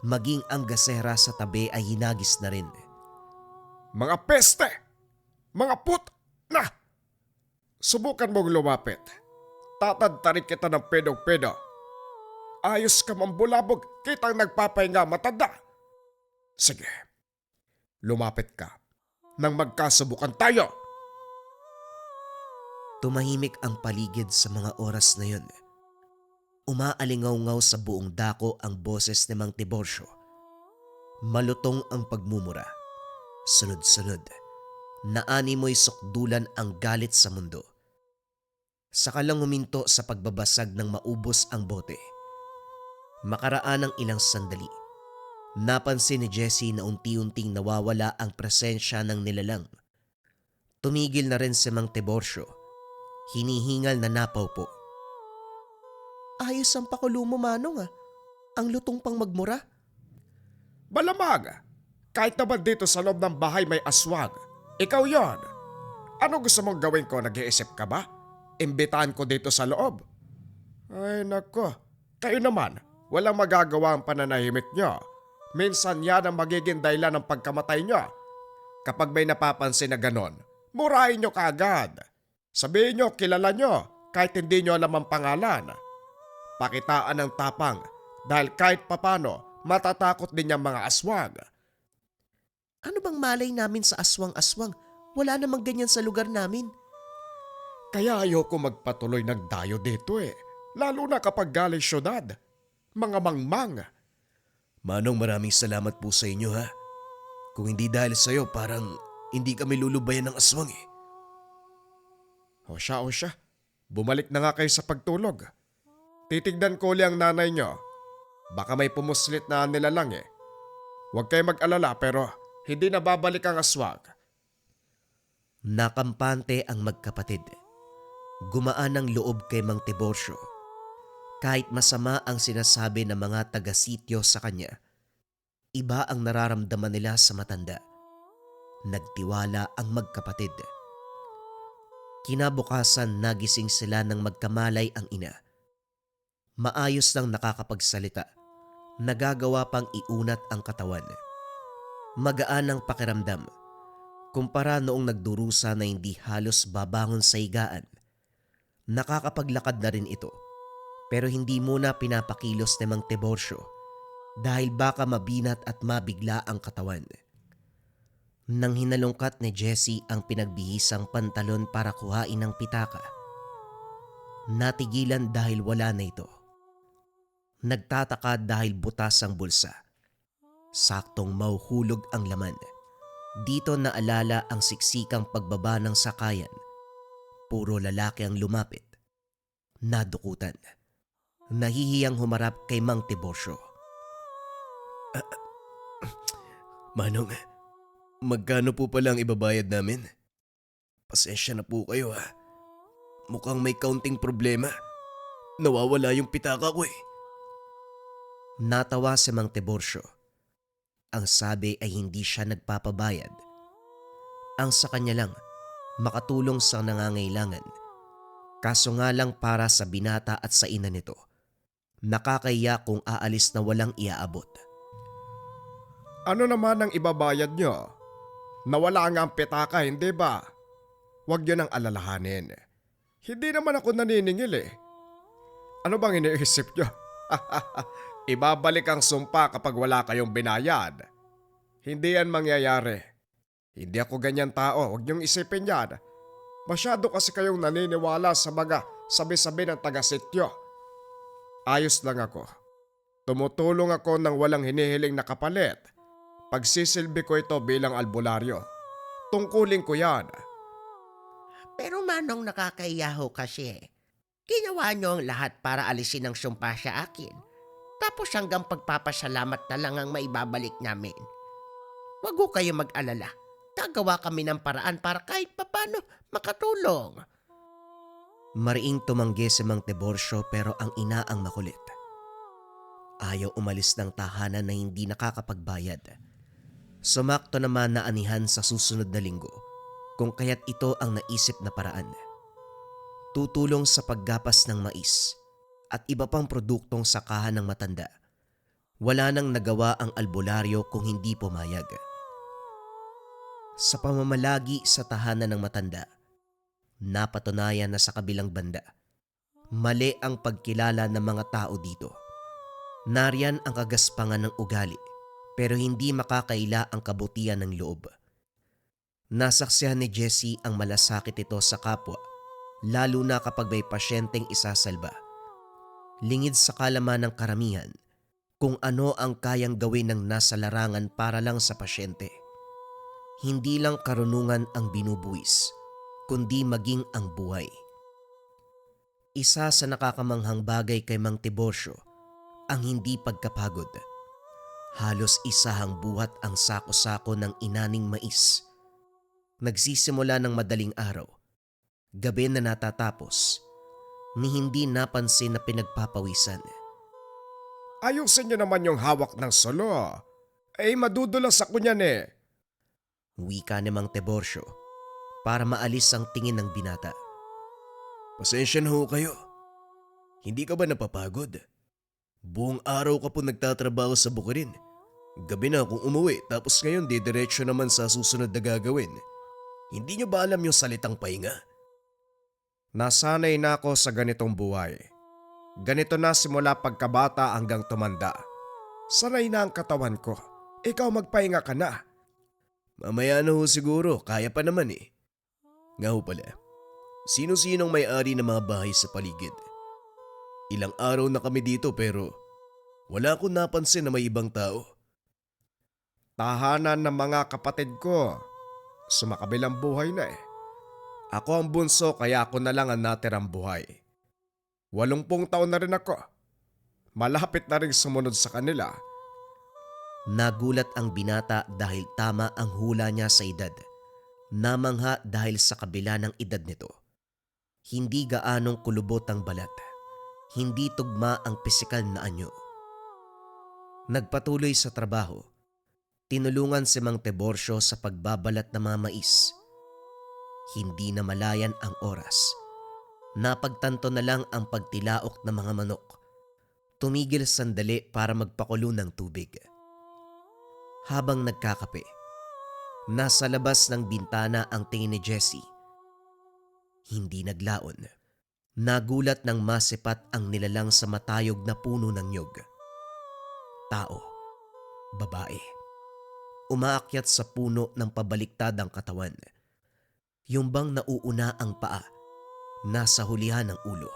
Maging ang gasera sa tabi ay hinagis na rin. Mga peste! Mga put! Na! Subukan mong lumapit. Tatadtarin kita ng pedong-pedo. Ayos ka mambulabog, kitang nagpapahinga matanda. Sige, lumapit ka nang magkasubukan tayo. Tumahimik ang paligid sa mga oras na yun. Umaalingaw-ngaw sa buong dako ang boses ni Mang Tiborcio. Malutong ang pagmumura. Sunod-sunod, naanimoy sukdulan ang galit sa mundo. Saka lang huminto sa pagbabasag ng maubos ang bote. Makaraan ng ilang sandali, napansin ni Jessie na unti-unting nawawala ang presensya ng nilalang. Tumigil na rin si Mang Tiborcio. Hinihingal na napaupo. Ayos ang pakulo mo, Manong ah. Ang lutong pang magmura. Malamang, kahit naman dito sa loob ng bahay may aswang. Ikaw yon. Ano gusto mong gawin ko? Nag-iisip ka ba? Imbitahan ko dito sa loob. Ay nako, kayo naman, walang magagawa ang pananahimik nyo. Minsan yan ang magiging dahilan ng pagkamatay nyo. Kapag may napapansin na ganon, murahin nyo kaagad. Sabihin nyo, kilala nyo, kahit hindi nyo alam ang pangalan. Pakitaan ng tapang, dahil kahit papano, matatakot din yung mga aswang. Ano bang malay namin sa aswang-aswang? Wala namang ganyan sa lugar namin. Kaya ayoko magpatuloy ng dayo dito eh. Lalo na kapag galing syudad. Mga mangmang. Manong, maraming salamat po sa inyo ha. Kung hindi dahil sa'yo, parang hindi kami lulubayan ng aswang eh. O siya. Bumalik na nga kayo sa pagtulog. Titignan ko uli ang nanay nyo. Baka may pumuslit na nila lang eh. Huwag kayo mag-alala pero hindi na babalik ang aswang. Nakampante ang magkapatid. Gumaan ang loob kay Mang Tiborcio. Kahit masama ang sinasabi ng mga taga-sityo sa kanya, iba ang nararamdaman nila sa matanda. Nagtiwala ang magkapatid. Kinabukasan nagising sila nang magkamalay ang ina. Maayos nang nakakapagsalita. Nagagawa pang iunat ang katawan. Magaan ang pakiramdam. Kumpara noong nagdurusa na hindi halos babangon sa higaan. Nakakapaglakad na rin ito. Pero hindi muna pinapakilos ni Mang Tiborcio dahil baka mabinat at mabigla ang katawan. Nang hinalungkat ni Jessie ang pinagbihisang pantalon para kuhain ng pitaka, natigilan dahil wala na ito. Nagtataka dahil butas ang bulsa. Saktong mauhulog ang laman. Dito naalala ang siksikang pagbaba ng sakayan. Puro lalaki ang lumapit. Nadukutan. Nahihiyang humarap kay Mang Tiborcio. Manong, magkano po pala ang ibabayad namin? Pasensya na po kayo ha. Mukhang may kaunting problema. Nawawala yung pitaka ko eh. Natawa si Mang Tiborcio. Ang sabi ay hindi siya nagpapabayad. Ang sa kanya lang, makatulong sa nangangailangan. Kaso nga lang para sa binata at sa ina nito, nakakahiya kung aalis na walang iaabot. Ano naman ang ibabayad nyo? Nawala nga ang pitaka, hindi ba? Huwag nyo nang alalahanin. Hindi naman ako naniningil eh. Ano bang iniisip nyo? Ibabalik ang sumpa kapag wala kayong binayad. Hindi yan mangyayari. Hindi ako ganyan tao, huwag niyong isipin yan. Masyado kasi kayong naniniwala sa mga sabi-sabi ng taga-sityo. Ayos lang ako. Tumutulong ako ng walang hinihiling na kapalit Pagsisilbi ko ito bilang albularyo. Tungkulin ko yan. Pero Manong, nakakahiyaho kasi. Ginawa niyo ang lahat para alisin ang sumpa sa akin. Tapos hanggang pagpapasalamat na lang ang maibabalik namin. Huwag ho kayo mag-alala. Gagawa kami ng paraan para kahit papano makatulong. Mariing tumanggi si Mang Tiborcio pero ang ina ang makulit. Ayaw umalis ng tahanan na hindi nakakapagbayad. Sumakto naman na anihan sa susunod na linggo kung kaya't ito ang naisip na paraan. Tutulong sa paggapas ng mais at iba pang produktong sakahan ng matanda. Wala nang nagawa ang albularyo kung hindi pumayag. Sa pamamalagi sa tahanan ng matanda, napatunayan na sa kabilang banda, mali ang pagkilala ng mga tao dito. Nariyan ang kagaspangan ng ugali pero hindi makakaila ang kabutihan ng loob. Nasaksihan ni Jessie ang malasakit ito sa kapwa, lalo na kapag may pasyenteng isasalba. Lingid sa kalaman ng karamihan kung ano ang kayang gawin ng nasa larangan para lang sa pasyente. Hindi lang karunungan ang binubuwis, kundi maging ang buhay. Isa sa nakakamanghang bagay kay Mang Tiborcio ang hindi pagkapagod. Halos isahang buhat ang sako-sako ng inaning mais. Nagsisimula ng madaling araw, gabi na natatapos, ni hindi napansin na pinagpapawisan. Ayusin niyo naman yung hawak ng solo. Madudulas ako niyan eh. Wika ni Mang Tiborcio para maalis ang tingin ng binata. Pasensya na ho kayo. Hindi ka ba napapagod? Buong araw ka po nagtatrabaho sa Bukirin. Gabi na akong umuwi tapos ngayon didiretso naman sa susunod na gagawin. Hindi niyo ba alam yung salitang pahinga? Nasanay na ako sa ganitong buhay. Ganito na simula pagkabata hanggang tumanda. Sanay na ang katawan ko. Ikaw magpahinga ka na. Mamaya na ho siguro, kaya pa naman eh. Nga ho pala, sino-sinong may-ari ng mga bahay sa paligid? Ilang araw na kami dito pero wala akong napansin na may ibang tao. Tahanan ng mga kapatid ko. Sumakabilang buhay na eh. Ako ang bunso kaya ako na lang ang natirang buhay. 80 taon na rin ako. Malapit na rin sumunod sa kanila. Nagulat ang binata dahil tama ang hula niya sa edad. Namangha dahil sa kabila ng edad nito. Hindi gaanong kulubot ang balat. Hindi tugma ang pisikal na anyo. Nagpatuloy sa trabaho. Tinulungan si Mang Tiborcio sa pagbabalat ng mga mais. Hindi na malayan ang oras. Napagtanto na lang ang pagtilaok ng mga manok. Tumigil sandali para magpakulo ng tubig. Habang nagkakape, nasa labas ng bintana ang tingin ni Jessie. Hindi naglaon. Nagulat ng masipat ang nilalang sa matayog na puno ng nyog. Tao. Babae. Umaakyat sa puno ng pabaliktad ang katawan. Yung bang nauuna ang paa, nasa hulihan ng ulo.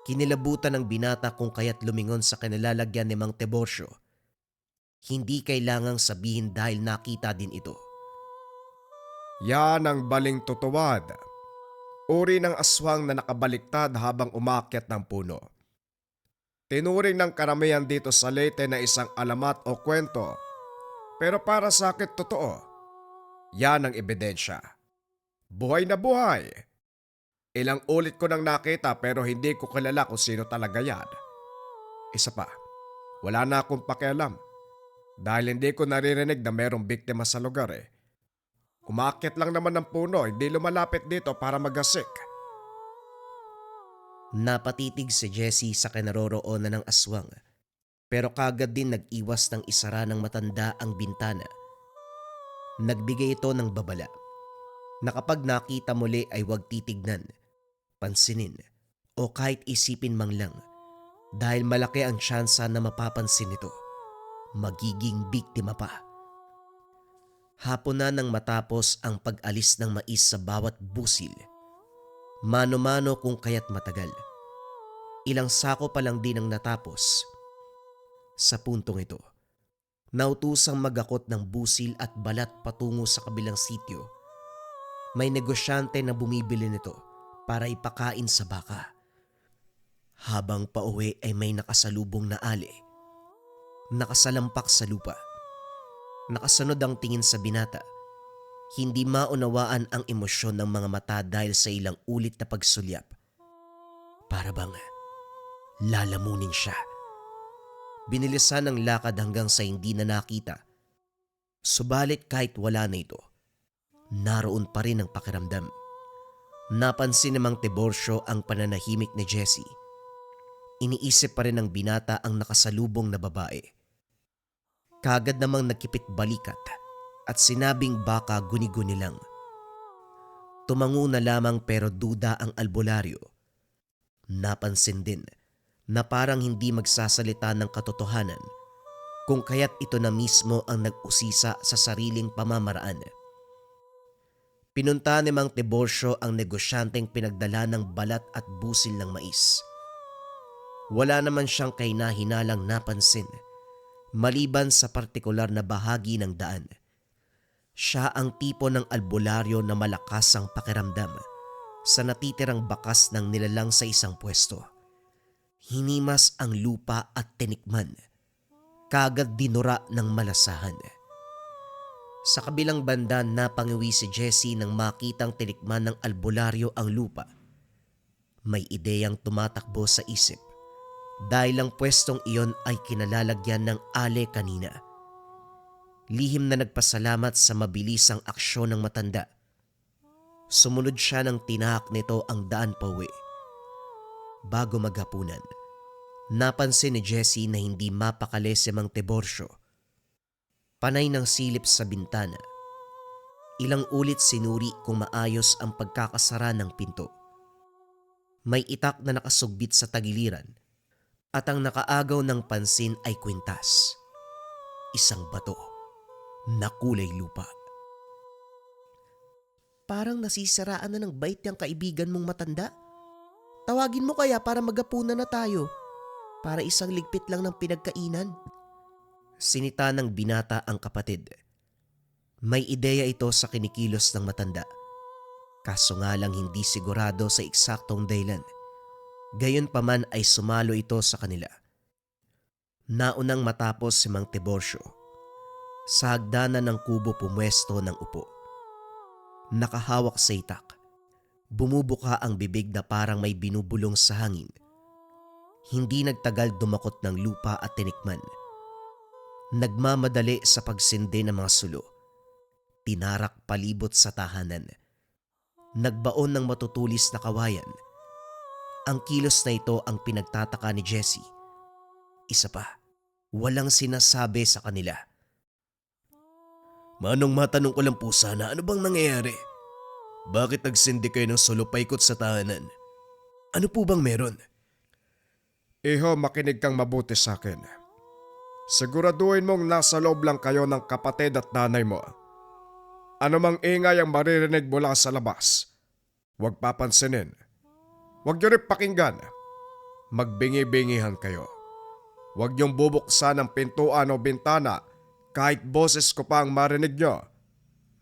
Kinilabutan ng binata kung kaya't lumingon sa kanilalagyan ni Mang Tiborcio. Hindi kailangang sabihin dahil nakita din ito. Yan ang baling tutuwad. Uri ng aswang na nakabaliktad habang umaakyat ng puno. Tinuring ng karamihan dito sa Leyte na isang alamat o kwento. Pero para sa akin totoo. Yan ang ebidensya. Buhay na buhay. Ilang ulit ko nang nakita pero hindi ko kilala kung sino talaga yan. Isa pa, wala na akong pakialam. Dahil hindi ko naririnig na mayroong biktima sa lugar eh. Umakyat lang naman ng puno, hindi lumalapit dito para magasik. Napatitig si Jessie sa kinaroroonan ng aswang. Pero kagad din nag-iwas ng isara ng matanda ang bintana. Nagbigay ito ng babala na kapag nakita muli ay huwag titignan, pansinin o kahit isipin man lang dahil malaki ang tsansa na mapapansin ito. Magiging biktima pa. Hapon na nang matapos ang pag-alis ng mais sa bawat busil. Mano-mano kung kaya't matagal. Ilang sako pa lang din ang natapos. Sa puntong ito, Nautusang magakot ng busil at balat patungo sa kabilang sitio. May negosyante na bumibili nito para ipakain sa baka. Habang pauwi ay may nakasalubong na ali. Nakasalampak sa lupa. Nakasunod ang tingin sa binata. Hindi maunawaan ang emosyon ng mga mata dahil sa ilang ulit na pagsulyap. Para bang lalamunin siya. Binilisan ang lakad hanggang sa hindi na nakita. Subalit kahit wala na ito, naroon pa rin ang pakiramdam. Napansin ni Mang Tiborcio ang pananahimik ni Jessie. Iniisip pa rin ng binata ang nakasalubong na babae. Kagad namang nagkipit balikat at sinabing baka guni-guni lang. Tumango na lamang pero duda ang albularyo. Napansin din na parang hindi magsasalita ng katotohanan kung kaya't ito na mismo ang nag-usisa sa sariling pamamaraan. Pinunta ni Mang Tiborcio ang negosyanteng pinagdala ng balat at busil ng mais. Wala naman siyang kahinahinalang napansin maliban sa partikular na bahagi ng daan. Siya ang tipo ng albularyo na malakas ang pakiramdam sa natitirang bakas ng nilalang sa isang pwesto. Hinimas ang lupa at tinikman. Kagad dinura ng malasahan. Sa kabilang banda napangiwi si Jessie nang makitang tinikman ng albularyo ang lupa. May ideyang tumatakbo sa isip dahil ang pwestong iyon ay kinalalagyan ng ale kanina. Lihim na nagpasalamat sa mabilisang aksyon ng matanda. Sumunod siya nang tinahak nito ang daan pauwi. Bago maghapunan, napansin ni Jessie na hindi mapakali si Mang Tiborcio. Panay ng silip sa bintana. Ilang ulit sinuri kung maayos ang pagkakasara ng pinto. May itak na nakasugbit sa tagiliran at ang nakaagaw ng pansin ay kwintas. Isang bato na kulay lupa. Parang nasisiraan na ng bait yung kaibigan mong matanda. Tawagin mo kaya para magapunan na tayo. Para isang ligpit lang ng pinagkainan. Sinita ng binata ang kapatid. May ideya ito sa kinikilos ng matanda. Kaso nga lang hindi sigurado sa eksaktong dahilan. Gayunpaman ay sumalo ito sa kanila. Naunang matapos si Mang Tiborcio. Sa hagdanan ng kubo pumwesto ng upo. Nakahawak sa itak. Bumubuka ang bibig na parang may binubulong sa hangin. Hindi nagtagal dumakot ng lupa at tinikman. Nagmamadali sa pagsindi ng mga sulo. Tinarak palibot sa tahanan. Nagbaon ng matutulis na kawayan. Ang kilos na ito ang pinagtataka ni Jessie. Isa pa, walang sinasabi sa kanila. Manong, matanong ko lang po sana, ano bang nangyayari? Bakit nagsindi kayo ng solo paikot sa tahanan? Ano po bang meron? Iho, makinig kang mabuti sa akin. Siguraduhin mong nasa loob lang kayo ng kapatid at nanay mo. Ano mang ingay ang maririnig mula sa labas, huwag papansinin. Huwag niyo rin pakinggan. Magbingi-bingihan kayo. Huwag niyong bubuksan ang pintuan o bintana kahit boses ko pa ang marinig niyo.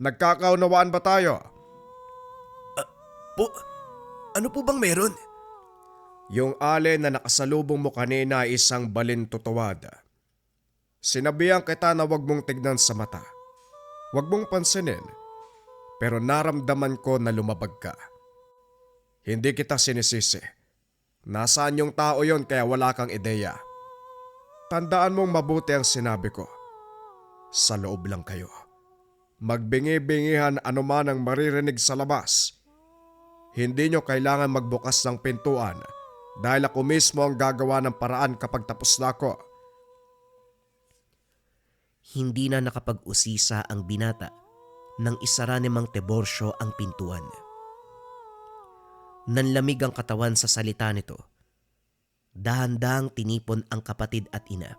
Nagkakaunawaan ba tayo? Ano po bang meron? Yung ale na nakasalubong mo kanina ay isang balintutuwad. Sinabihan kita na huwag mong tignan sa mata. Huwag mong pansinin. Pero naramdaman ko na lumabag ka. Hindi kita sinisisi. Nasaan yung tao yon kaya wala kang ideya. Tandaan mong mabuti ang sinabi ko. Sa loob lang kayo. Magbingi-bingihan anuman ang maririnig sa labas. Hindi nyo kailangan magbukas ng pintuan dahil ako mismo ang gagawa ng paraan kapag tapos na ako. Hindi na nakapag-usisa ang binata nang isara ni Mang Tiborcio ang pintuan. Nanlamig ang katawan sa salita nito. Dahan-dahang tinipon ang kapatid at ina.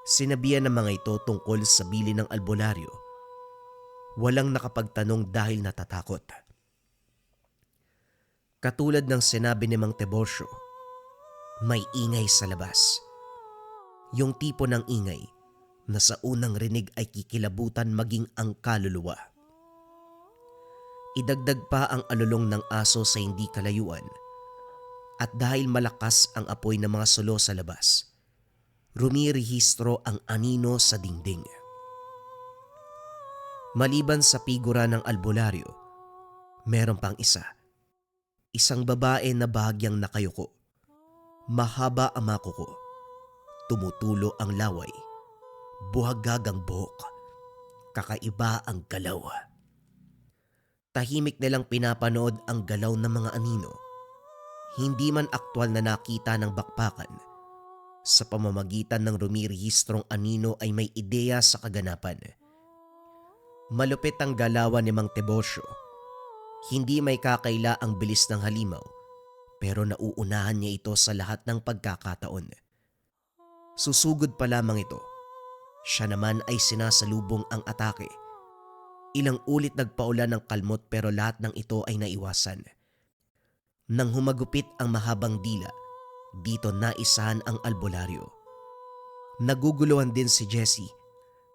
Sinabihan ng mga ito tungkol sa bili ng albularyo. Walang nakapagtanong dahil natatakot. Katulad ng sinabi ni Mang Tiborcio, may ingay sa labas. Yung tipo ng ingay na sa unang rinig ay kikilabutan maging ang kaluluwa. Idagdag pa ang alulong ng aso sa hindi kalayuan at dahil malakas ang apoy ng mga sulo sa labas, rumirehistro ang anino sa dingding. Maliban sa figura ng albularyo, meron pang isa. Isang babae na bahagyang nakayuko. Mahaba ang mga kuko. Tumutulo ang laway. Buhagag ang buhok. Kakaiba ang galaw. Tahimik nilang pinapanood ang galaw ng mga anino. Hindi man aktwal na nakita ng bakbakan. Sa pamamagitan ng rumirehistrong anino ay may ideya sa kaganapan. Malupit ang galawan ni Mang Tebosyo. Hindi may kakaila ang bilis ng halimaw, pero nauunahan niya ito sa lahat ng pagkakataon. Susugod pa lamang ito. Siya naman ay sinasalubong ang atake. Ilang ulit nagpaulan ng kalmot pero lahat ng ito ay naiwasan. Nang humagupit ang mahabang dila, dito naisahan ang albularyo. Naguguluhan din si Jessie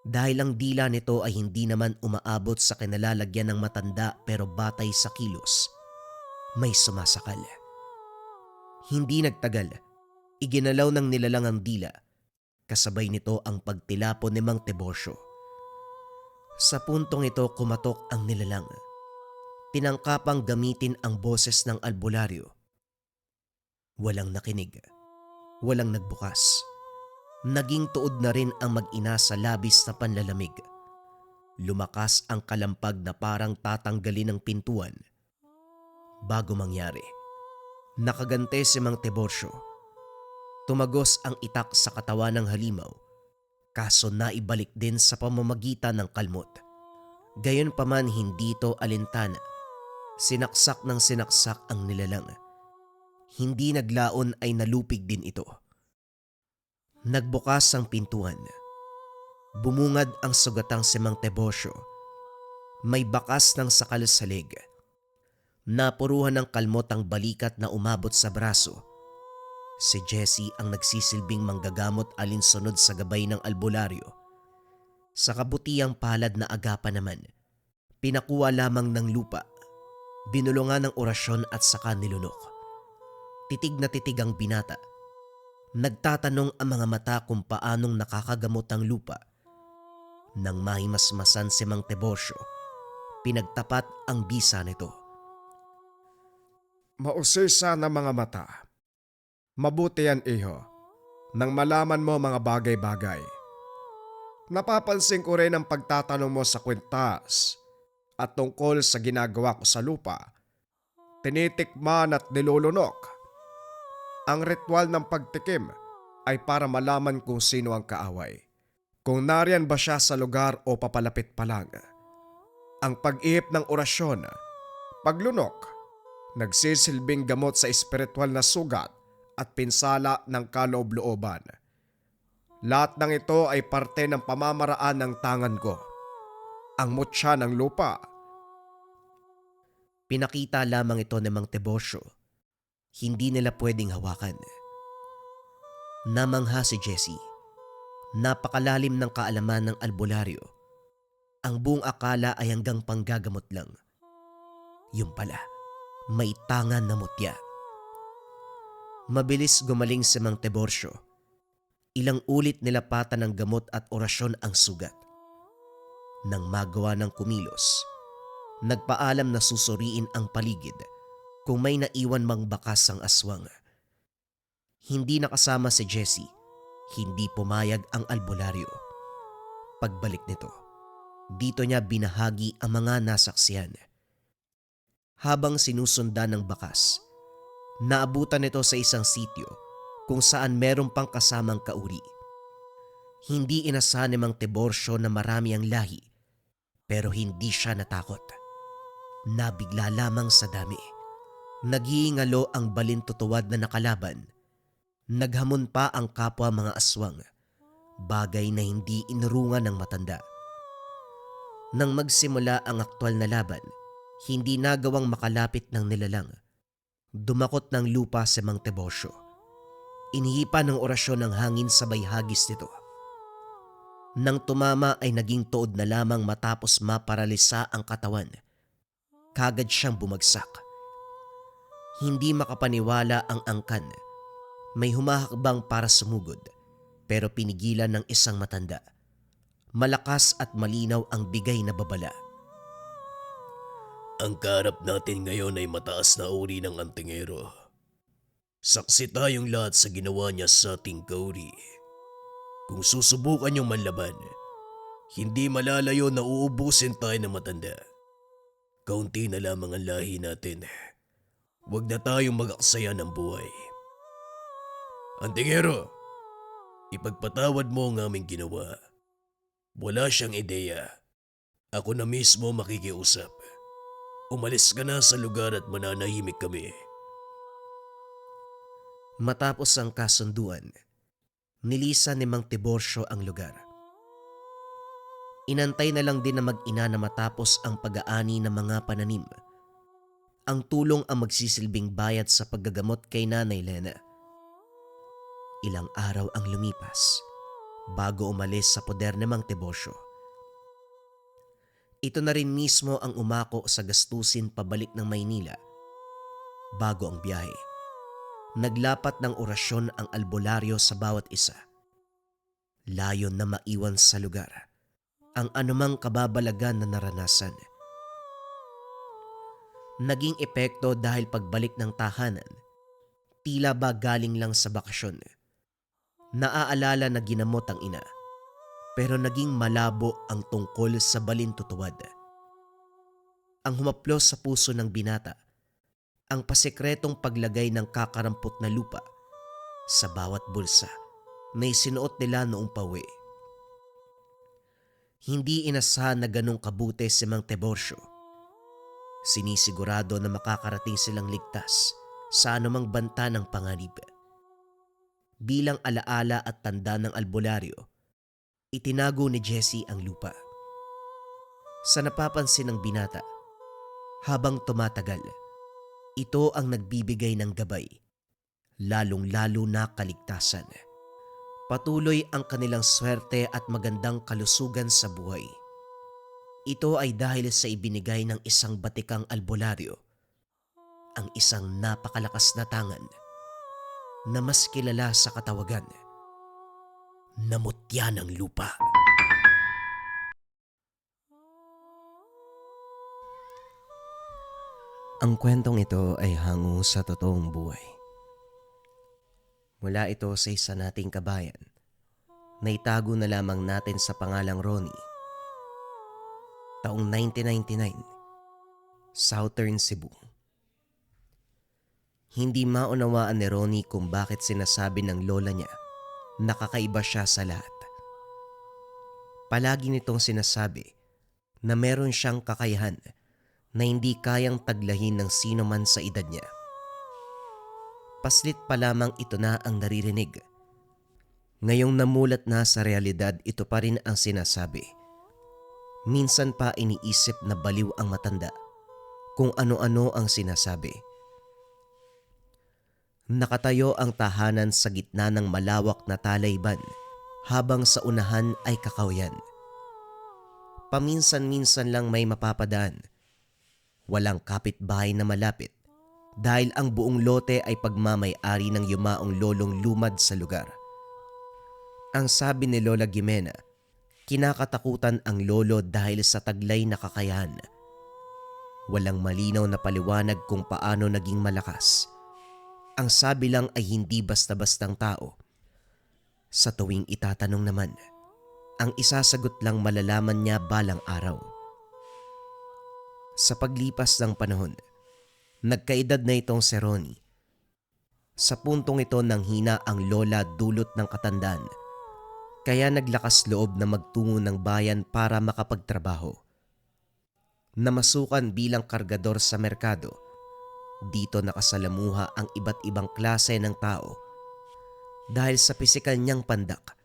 dahil ang dila nito ay hindi naman umaabot sa kinalalagyan ng matanda pero batay sa kilos. May sumasakal. Hindi nagtagal, iginalaw ng nilalang ang dila. Kasabay nito ang pagtilapon ni Mang Tebosyo. Sa puntong ito kumatok ang nilalang. Tinangkapang gamitin ang boses ng albularyo. Walang nakinig. Walang nagbukas. Naging tuod na rin ang mag-ina sa labis na panlalamig. Lumakas ang kalampag na parang tatanggalin ng pintuan. Bago mangyari, nakagante si Mang Tebosyo. Tumagos ang itak sa katawan ng halimaw, kaso naibalik din sa pamamagitan ng kalmot. Gayunpaman hindi ito alintana. Sinaksak ng sinaksak ang nilalang. Hindi naglaon ay nalupig din ito. Nagbukas ang pintuan. Bumungad ang sugatang si Mang Tebosyo. May bakas ng sakal sa leg. Napuruhan ng kalmot ang balikat na umabot sa braso. Si Jessie ang nagsisilbing manggagamot alinsunod sa gabay ng albularyo. Sa kabutiang palad na agapan naman, pinakuha lamang ng lupa, binulungan ng orasyon at saka nilunok. Titig na titig ang binata. Nagtatanong ang mga mata kung paanong nakakagamot ang lupa. Nang mahimasmasan si Mang Tebosyo, pinagtapat ang bisa nito. Mausisa na mga mata. Mabuti yan, iho, nang malaman mo mga bagay-bagay. Napapansin ko rin ang pagtatanong mo sa kwintas at tungkol sa ginagawa ko sa lupa. Tinitikman at nilulunok. Ang ritual ng pagtikim ay para malaman kung sino ang kaaway. Kung nariyan ba siya sa lugar o papalapit pa lang. Ang pag-ihip ng orasyon, paglunok, nagsisilbing gamot sa espiritual na sugat at pinsala ng kaloob-looban. Lahat ng ito ay parte ng pamamaraan ng tangan ko. Ang mutya ng lupa. Pinakita lamang ito ni Mang Tebosyo. Hindi nila pwedeng hawakan. Namangha si Jessie. Napakalalim ng kaalaman ng albularyo. Ang buong akala ay hanggang panggagamot lang. Yung pala, may tangan na mutya. Mabilis gumaling si Mang Tebosyo. Ilang ulit nilapatan ng gamot at orasyon ang sugat. Nang magawa ng kumilos, nagpaalam na susuriin ang paligid kung may naiwan mang bakas ang aswang. Hindi nakasama si Jessie, hindi pumayag ang albularyo. Pagbalik nito, dito niya binahagi ang mga nasaksihan. Habang sinusundan ng bakas, naabutan nito sa isang sitio kung saan meron pang kasamang kauri. Hindi inasahan ni Mang Tebosyo na marami ang lahi, pero hindi siya natakot. Nabigla lamang sa dami. Naghihingalo ang balintutuwad na nakalaban. Naghamon pa ang kapwa mga aswang, bagay na hindi inurungan ng matanda. Nang magsimula ang aktwal na laban, hindi nagawang makalapit ng nilalang. Dumakot ng lupa si Mang Tebosyo. Inihipa ng orasyon ng hangin sabay hagis nito. Nang tumama ay naging tuod na lamang matapos maparalisa ang katawan. Kagad siyang bumagsak. Hindi makapaniwala ang angkan. May humahakbang para sumugod pero pinigilan ng isang matanda. Malakas at malinaw ang bigay na babala. Ang kaharap natin ngayon ay mataas na uri ng antingero. Saksi tayong lahat sa ginawa niya sa ating kauri. Kung susubukan niyong manlaban, hindi malalayo na uubusin tayo ng matanda. Kaunti na lamang ang lahi natin. Huwag na tayong mag-aksaya ng buhay. Antingero, ipagpatawad mo ang aming ginawa. Wala siyang ideya. Ako na mismo makikiusap. Umalis ka na sa lugar at mananahimik kami. Matapos ang kasunduan, nilisan ni Mang Tiborcio ang lugar. Inantay na lang din na mag-ina na matapos ang pag-aani ng mga pananim. Ang tulong ang magsisilbing bayad sa paggagamot kay Nanay Lena. Ilang araw ang lumipas bago umalis sa poder ni Mang Tiborcio. Ito na rin mismo ang umako sa gastusin pabalik ng Maynila. Bago ang biyahe, naglapat ng orasyon ang albularyo sa bawat isa. Layon na maiwan sa lugar ang anumang kababalagan na naranasan. Naging epekto dahil pagbalik ng tahanan, tila ba galing lang sa bakasyon. Naaalala na ginamot ang ina, pero naging malabo ang tungkol sa balintutuwad. Ang humaplos sa puso ng binata, ang pasekretong paglagay ng kakarampot na lupa sa bawat bulsa na isinuot nila noong pauwi. Hindi inasahan na ganong kabuti si Mang Tiborcio. Sinisigurado na makakarating silang ligtas sa anumang banta ng panganib. Bilang alaala at tanda ng albularyo, itinago ni Jessie ang lupa. Sa napapansin ng binata, habang tumatagal, ito ang nagbibigay ng gabay, lalong-lalo na kaligtasan. Patuloy ang kanilang swerte at magandang kalusugan sa buhay. Ito ay dahil sa ibinigay ng isang batikang albularyo, ang isang napakalakas na tangan na mas kilala sa katawagan na mutya ng lupa. Ang kwentong ito ay hango sa totoong buhay. Mula ito sa isa nating kabayan na itago na lamang natin sa pangalang Ronnie. Taong 1999, Southern Cebu. Hindi maunawaan ni Ronnie kung bakit sinasabi ng lola niya na kakaiba siya sa lahat. Palagi nitong sinasabi na meron siyang kakayahan na hindi kayang taglahin ng sino man sa edad niya. Paslit pa lamang ito na ang naririnig. Ngayong namulat na sa realidad, ito pa rin ang sinasabi. Minsan pa iniisip na baliw ang matanda kung ano-ano ang sinasabi. Nakatayo ang tahanan sa gitna ng malawak na talayban habang sa unahan ay kakawayan. Paminsan-minsan lang may mapapadaan. Walang kapitbahay na malapit dahil ang buong lote ay pagmamay-ari ng yumaong lolong lumad sa lugar. Ang sabi ni Lola Gimena, kinakatakutan ang lolo dahil sa taglay na kakayahan. Walang malinaw na paliwanag kung paano naging malakas. Ang sabi lang ay hindi basta-bastang tao. Sa tuwing itatanong naman, ang isasagot lang malalaman niya balang araw. Sa paglipas ng panahon, nagkaedad na itong si Ronnie. Sa puntong ito nanghina ang lola dulot ng katandaan, kaya naglakas loob na magtungo ng bayan para makapagtrabaho. Namasukan bilang kargador sa merkado. Dito nakasalamuha ang iba't ibang klase ng tao. Dahil sa pisikal niyang pandak,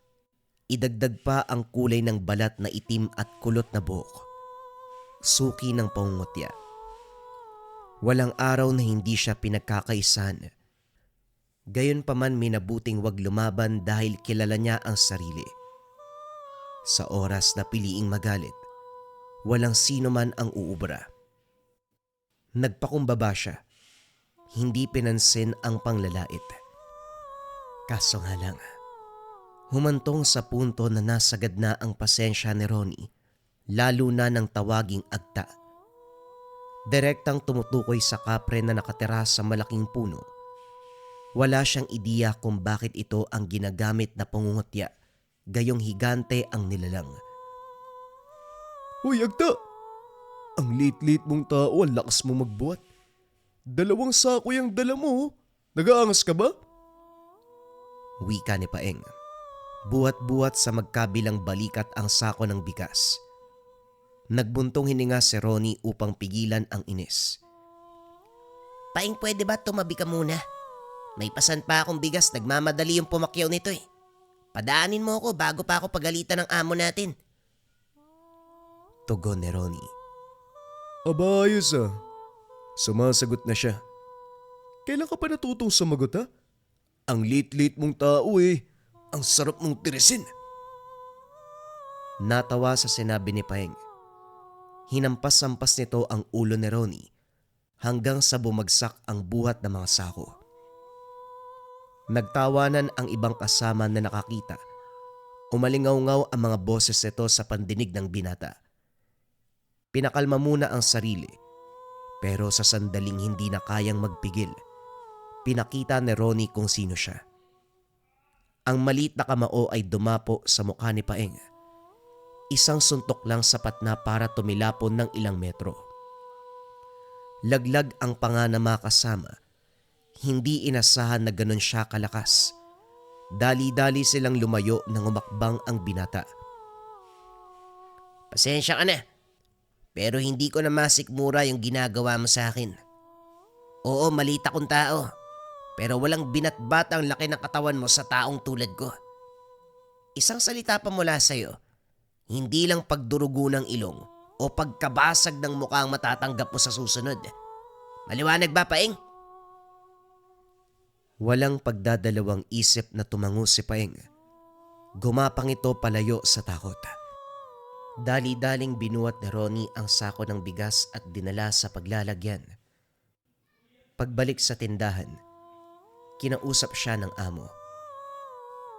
idagdag pa ang kulay ng balat na itim at kulot na buhok. Suki ng pangungutya. Walang araw na hindi siya pinagkakaisahan. Gayunpaman minabuting wag lumaban dahil kilala niya ang sarili. Sa oras na piliing magalit, walang sino man ang uubra. Nagpakumbaba siya, hindi pinansin ang panglalait. Kaso nga lang, humantong sa punto na nasagad na ang pasensya ni Ronnie, lalo na ng tawaging agta. Direktang tumutukoy sa kapre na nakatira sa malaking puno. Wala siyang ideya kung bakit ito ang ginagamit na pangungutya, gayong higante ang nilalang. Hoy, Agta! Ang liit-liit mong tao, ang lakas mo magbuhat. 2 sako yung dala mo. Nag-aangas ka ba? Wika ni Paeng. Buhat-buhat sa magkabilang balikat ang sako ng bigas. Nagbuntong hininga si Ronnie upang pigilan ang inis. Paing, pwede ba tumabi ka muna? May pasan pa akong bigas, nagmamadali yung pumakyaw nito eh. Padaanin mo ako bago pa ako pagalitan ng amo natin. Tugon ni Ronnie. Aba, ayos ah. Sumasagot na siya. Kailan ka pa natutong sumagot ha? Ang liit-liit mong tao eh. Ang sarap mong tirisin. Natawa sa sinabi ni Paeng. Hinampas-sampas nito ang ulo ni Ronnie hanggang sa bumagsak ang buhat ng mga sako. Nagtawanan ang ibang kasama na nakakita. Umalingaw-ngaw ang mga boses nito sa pandinig ng binata. Pinakalma muna ang sarili, pero sa sandaling hindi na kayang magpigil, pinakita ni Ronnie kung sino siya. Ang maliit na kamao ay dumapo sa mukha ni Paeng. Isang suntok lang sapat na para tumilapon ng ilang metro. Laglag ang panga ng mga kasama. Hindi inasahan na ganun siya kalakas. Dali-dali silang lumayo nang umakbang ang binata. Pasensya ka na. Pero hindi ko na masikmura yung ginagawa mo sa akin. Oo, malita kong tao. Pero walang binatbat ang laki ng katawan mo sa taong tulad ko. Isang salita pa mula sa'yo, hindi lang pagdurugo ng ilong o pagkabasag ng mukha ang matatanggap mo sa susunod. Maliwanag ba, Paeng? Walang pagdadalawang isip na tumango si Paeng. Gumapang ito palayo sa takot. Dali-daling binuhat ni Ronnie ang sako ng bigas at dinala sa paglalagyan. Pagbalik sa tindahan, kinausap siya ng amo.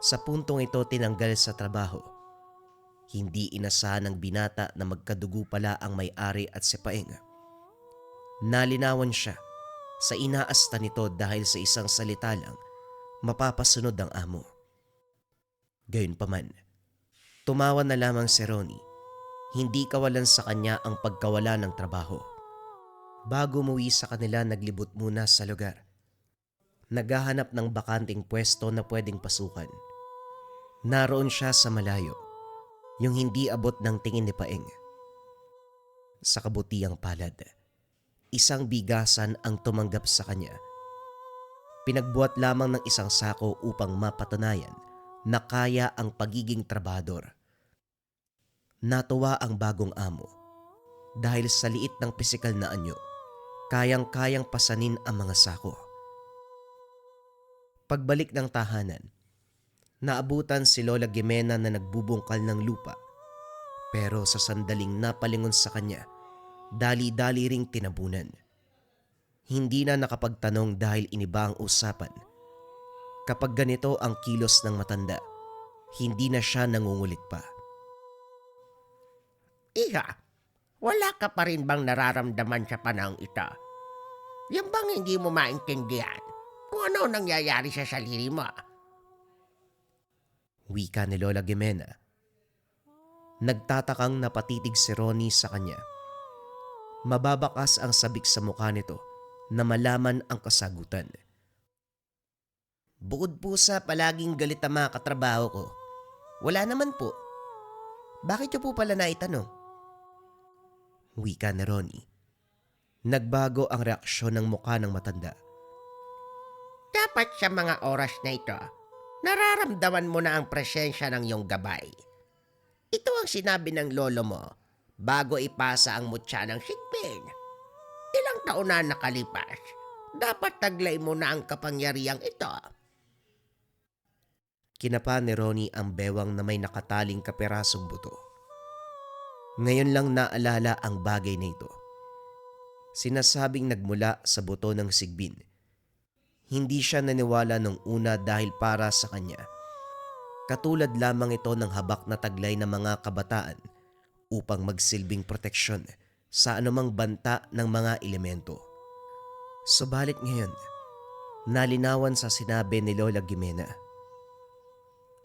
Sa puntong ito tinanggal sa trabaho. Hindi inasahan ng binata na magkadugo pala ang may-ari at si Paeng. Nalinawan siya sa inaasta nito dahil sa isang salita lang, mapapasunod ang amo. Gayunpaman, tumawa na lamang si Ronnie. Hindi kawalan sa kanya ang pagkawala ng trabaho. Bago umuwi sa kanila, naglibot muna sa lugar. Naghahanap ng bakanting pwesto na pwedeng pasukan. Naroon siya sa malayo, yung hindi abot ng tingin ni Paeng. Sa kabutiang palad, isang bigasan ang tumanggap sa kanya. Pinagbuhat lamang ng isang sako upang mapatunayan na kaya ang pagiging trabador. Natuwa ang bagong amo dahil sa liit ng pisikal na anyo, kayang-kayang pasanin ang mga sako. Pagbalik ng tahanan, naabutan si Lola Gimena na nagbubungkal ng lupa. Pero sa sandaling napalingon sa kanya, dali-dali ring tinabunan. Hindi na nakapagtanong dahil iniba ang usapan. Kapag ganito ang kilos ng matanda, hindi na siya nangungulit pa. Iha, wala ka pa rin bang nararamdaman sa panahong ito? Yan bang hindi mo maintindihan kung ano nangyayari sa sarili mo? Wika ni Lola Gimena. Nagtatakang napatitig si Ronnie sa kanya. Mababakas ang sabik sa mukha nito na malaman ang kasagutan. Bukod po sa palaging galit ang mga katrabaho ko, wala naman po. Bakit niyo po pala naitanong? Wika ni Ronnie. Nagbago ang reaksyon ng mukha ng matanda. Dapat sa mga oras na ito, nararamdaman mo na ang presensya ng iyong gabay. Ito ang sinabi ng lolo mo bago ipasa ang mutya ng sikpin. Ilang taon na nakalipas, dapat taglay mo na ang kapangyarihang ito. Kinapa ni Ronnie ang bewang na may nakataling kaperasong buto. Ngayon lang naalala ang bagay na ito. Sinasabing nagmula sa buto ng sigbin. Hindi siya naniwala nung una dahil para sa kanya. Katulad lamang ito ng habak na taglay ng mga kabataan upang magsilbing proteksyon sa anumang banta ng mga elemento. Subalit ngayon, nalinawan sa sinabi ni Lola Gimena.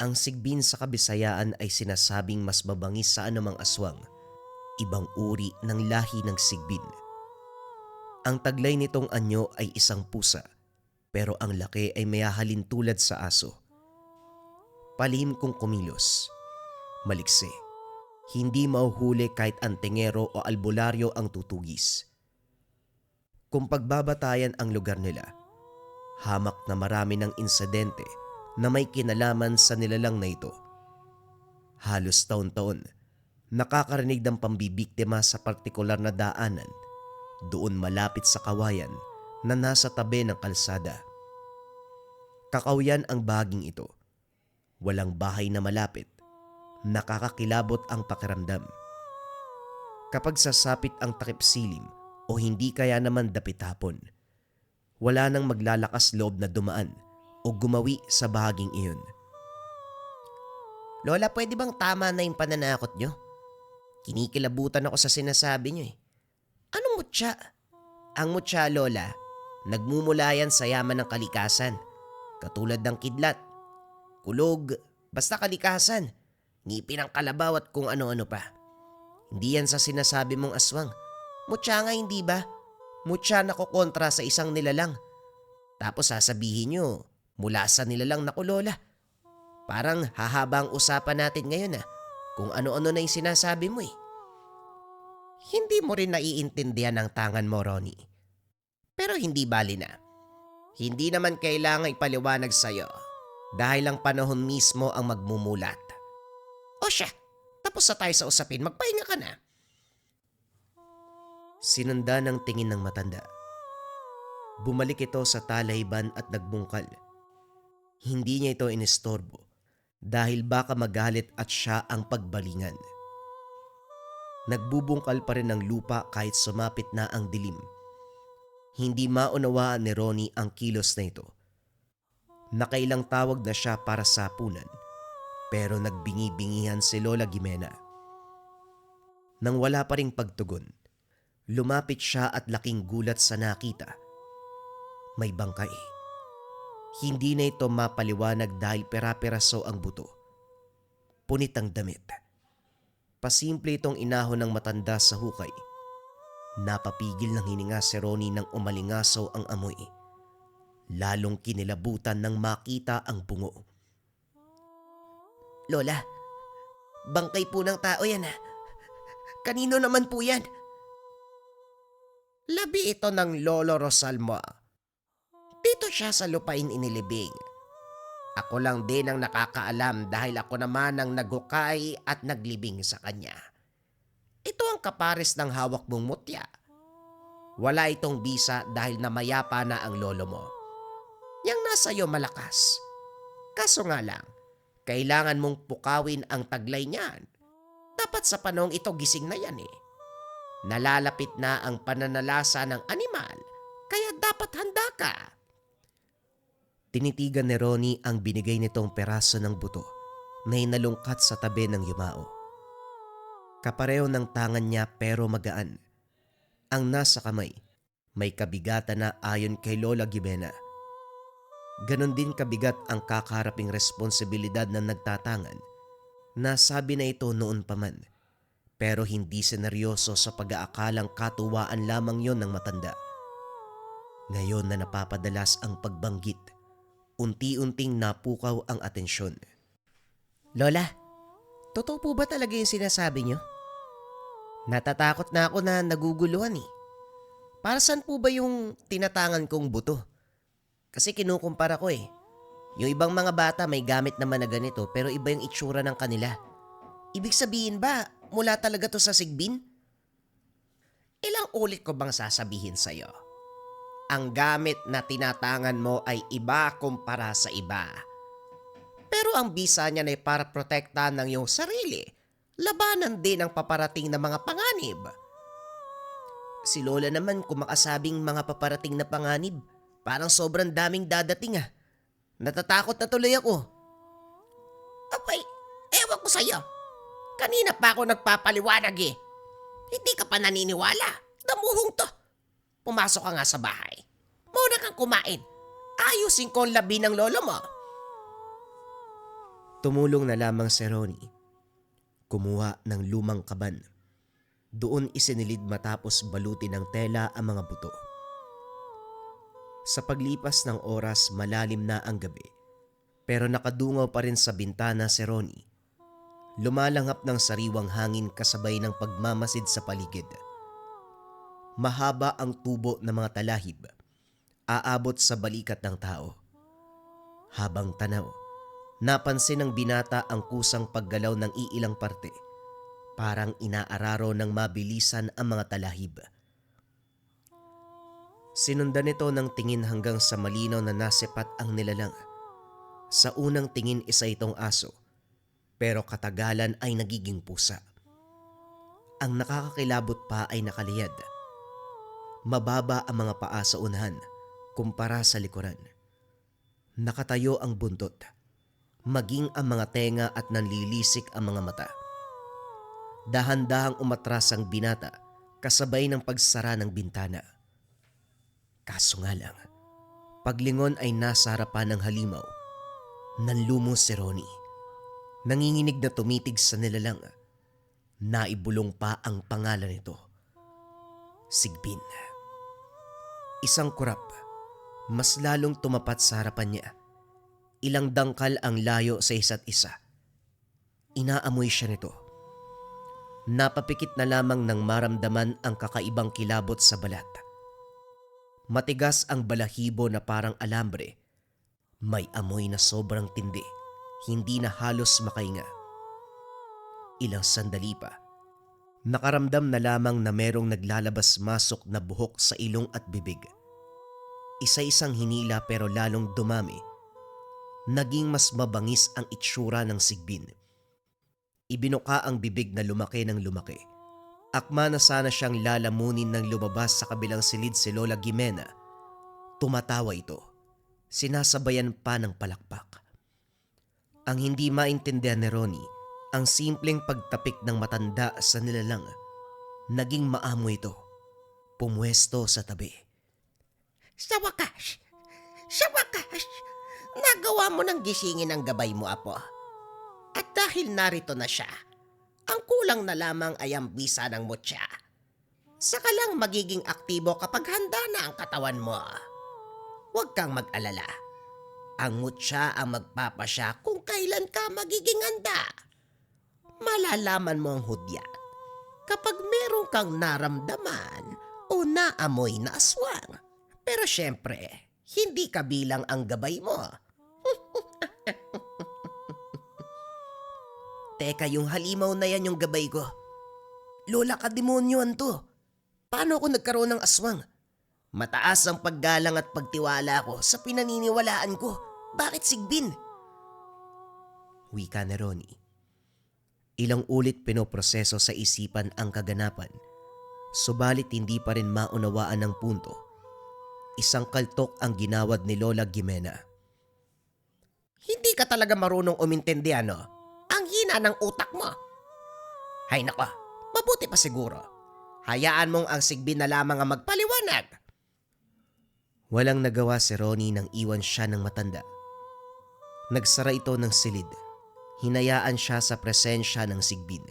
Ang sigbin sa Kabisayaan ay sinasabing mas mabangis sa anumang aswang, ibang uri ng lahi ng sigbin. Ang taglay nitong anyo ay isang pusa, pero ang laki ay mayahalin tulad sa aso. Palihim kong kumilos, maliksi, hindi mauhuli kahit antingero o albularyo ang tutugis. Kung pagbabatayan ang lugar nila, hamak na marami ng insidente na may kinalaman sa nilalang na ito. Halos taon-taon, nakakarinig ng pambibiktima sa partikular na daanan, doon malapit sa kawayan na nasa tabi ng kalsada. Kakawyan ang baging ito. Walang bahay na malapit. Nakakakilabot ang pakiramdam. Kapag sasapit ang takip silim o hindi kaya naman dapit hapon, wala nang maglalakas loob na dumaan o gumawi sa bahaging iyon. Lola, pwede bang tama na yung pananakot nyo? Kinikilabutan ako sa sinasabi nyo eh. Anong mutya? Ang mutya, Lola, nagmumula yan sa yaman ng kalikasan. Katulad ng kidlat, kulog, basta kalikasan, ngipin ng kalabaw at kung ano-ano pa. Hindi yan sa sinasabi mong aswang. Mutya nga, hindi ba? Mutya na kukontra sa isang nilalang. Tapos sasabihin nyo, mula sa nilalang na Lola. Parang hahaba ang usapan natin ngayon kung ano-ano na yung sinasabi mo eh. Hindi mo rin naiintindihan ang tangan mo, Ronnie. Pero hindi bali na. Hindi naman kailangang ipaliwanag sa'yo dahil ang panahon mismo ang magmumulat. O siya, tapos na tayo sa usapin, magpahinga ka na. Sinunda ng tingin ng matanda. Bumalik ito sa talayban at nagbungkal. Hindi niya ito inistorbo dahil baka magalit at siya ang pagbalingan. Nagbubungkal pa rin ng lupa kahit sumapit na ang dilim. Hindi maunawaan ni Ronnie ang kilos na ito. Nakailang tawag na siya para sapunan, pero nagbingi-bingihan si Lola Gimena. Nang wala pa ring pagtugon, lumapit siya at laking gulat sa nakita. May bangkay. Hindi na ito mapaliwanag dahil pera-peraso ang buto. Punit ang damit. Pasimple itong inahon ng matanda sa hukay. Napapigil ng hininga si Ronnie nang umalingasaw ang amoy. Lalong kinilabutan nang makita ang bungo. Lola, bangkay po ng tao yan Kanino naman po yan? Labi ito ng Lolo Rosalmo. Dito siya sa lupain inilibing. Ako lang din ang nakakaalam dahil ako naman ang naghukay at naglibing sa kanya. Ito ang kapares ng hawak mong mutya. Wala itong bisa dahil namayapa na ang lolo mo. Yang nasa iyo malakas. Kaso nga lang, kailangan mong pukawin ang taglay niyan. Dapat sa panahong ito gising na yan Nalalapit na ang pananalasa ng animal, kaya dapat handa ka. Tinitigan ni Ronnie ang binigay nitong peraso ng buto na inalungkat sa tabi ng yumao. Kapareho ng tangan niya pero magaan. Ang nasa kamay, may kabigatan na ayon kay Lola Gimena. Ganon din kabigat ang kakaharaping responsibilidad ng nagtatangan. Nasabi na ito noon pa man, pero hindi seneryoso sa pag-aakalang katuwaan lamang yon ng matanda. Ngayon na napapadalas ang pagbanggit, unti-unting napukaw ang atensyon. Lola, totoo po ba talaga yung sinasabi niyo? Natatakot na ako na naguguluhan Para saan po ba yung tinatangan kong buto? Kasi kinukumpara ko Yung ibang mga bata may gamit naman na ganito pero iba yung itsura ng kanila. Ibig sabihin ba, mula talaga to sa sigbin? Ilang ulit ko bang sasabihin sa'yo? Ang gamit na tinatangan mo ay iba kumpara sa iba. Pero ang bisa niya ay para protektahan ng iyong sarili. Labanan din ang paparating na mga panganib. Si Lola naman kung makasabing mga paparating na panganib, parang sobrang daming dadating ah. Natatakot na tuloy ako. Abay, ewan ko sa'yo. Kanina pa ako nagpapaliwanag eh. Hindi ka pa naniniwala. Damuhong to. Pumasok ka nga sa bahay. Muna kang kumain. Ayusin ko ang labi ng lolo mo. Tumulong na lamang si Ronnie. Kumuha ng lumang kaban. Doon isinilid matapos balutin ng tela ang mga buto. Sa paglipas ng oras, malalim na ang gabi. Pero nakadungaw pa rin sa bintana si Ronnie. Lumalanghap ng sariwang hangin kasabay ng pagmamasid sa paligid. Mahaba ang tubo ng mga talahib. Aabot sa balikat ng tao. Habang tanaw, napansin ng binata ang kusang paggalaw ng iilang parte. Parang inaararo ng mabilisan ang mga talahib. Sinundan nito ng tingin hanggang sa malinaw na nasipat ang nilalang. Sa unang tingin isa itong aso, pero katagalan ay nagiging pusa. Ang nakakakilabot pa ay nakaliyad. Mababa ang mga paa sa unahan kumpara sa likuran. Nakatayo ang buntot, maging ang mga tenga at nanlilisik ang mga mata. Dahan-dahang umatras ang binata kasabay ng pagsara ng bintana. Kaso nga lang, paglingon ay nasa harapan ng halimaw. Nanlumos si Ronnie. Nanginginig na tumitig sa nilalang. Naibulong pa ang pangalan nito. Sigbin. Isang kurap, mas lalong tumapat sa harapan niya. Ilang dangkal ang layo sa isa't isa. Inaamoy siya nito. Napapikit na lamang nang maramdaman ang kakaibang kilabot sa balat. Matigas ang balahibo na parang alambre. May amoy na sobrang tindi, hindi na halos makahinga. Ilang sandali pa, nakaramdam na lamang na merong naglalabas-masok na buhok sa ilong at bibig. Isa-isang hinila pero lalong dumami. Naging mas mabangis ang itsura ng sigbin. Ibinuka ang bibig na lumaki ng lumaki. Akma na sana siyang lalamunin nang lumabas sa kabilang silid si Lola Gimena. Tumatawa ito. Sinasabayan pa ng palakpak. Ang hindi maintindihan ni Ronnie, ang simpleng pagtapik ng matanda sa nilalang. Naging maamo ito. Pumwesto sa tabi. Sa wakas, nagawa mo ng gisingin ang gabay mo, apo. At dahil narito na siya, ang kulang na lamang ay ang bisa ng mutya. Saka lang magiging aktibo kapag handa na ang katawan mo. Huwag kang mag-alala. Ang mutya ang magpapasya kung kailan ka magiging handa. Malalaman mo ang hudyat kapag meron kang naramdaman o naamoy na aswang. Pero syempre, hindi kabilang ang gabay mo. Teka, yung halimaw na yan yung gabay ko. Lola, kademonyoan to. Paano ako nagkaroon ng aswang? Mataas ang paggalang at pagtiwala ko sa pinaniniwalaan ko. Bakit sigbin? Wika ni Ronnie. Ilang ulit pinoproseso sa isipan ang kaganapan, subalit hindi pa rin maunawaan ng punto. Isang kaltok ang ginawad ni Lola Gimena. Hindi ka talaga marunong umintindi, ano? Ang hina ng utak mo. Hay nako, mabuti pa siguro. Hayaan mong ang sigbin na lamang ang magpaliwanag. Walang nagawa si Ronnie nang iwan siya ng matanda. Nagsara ito ng silid. Hinayaan siya sa presensya ng sigbin.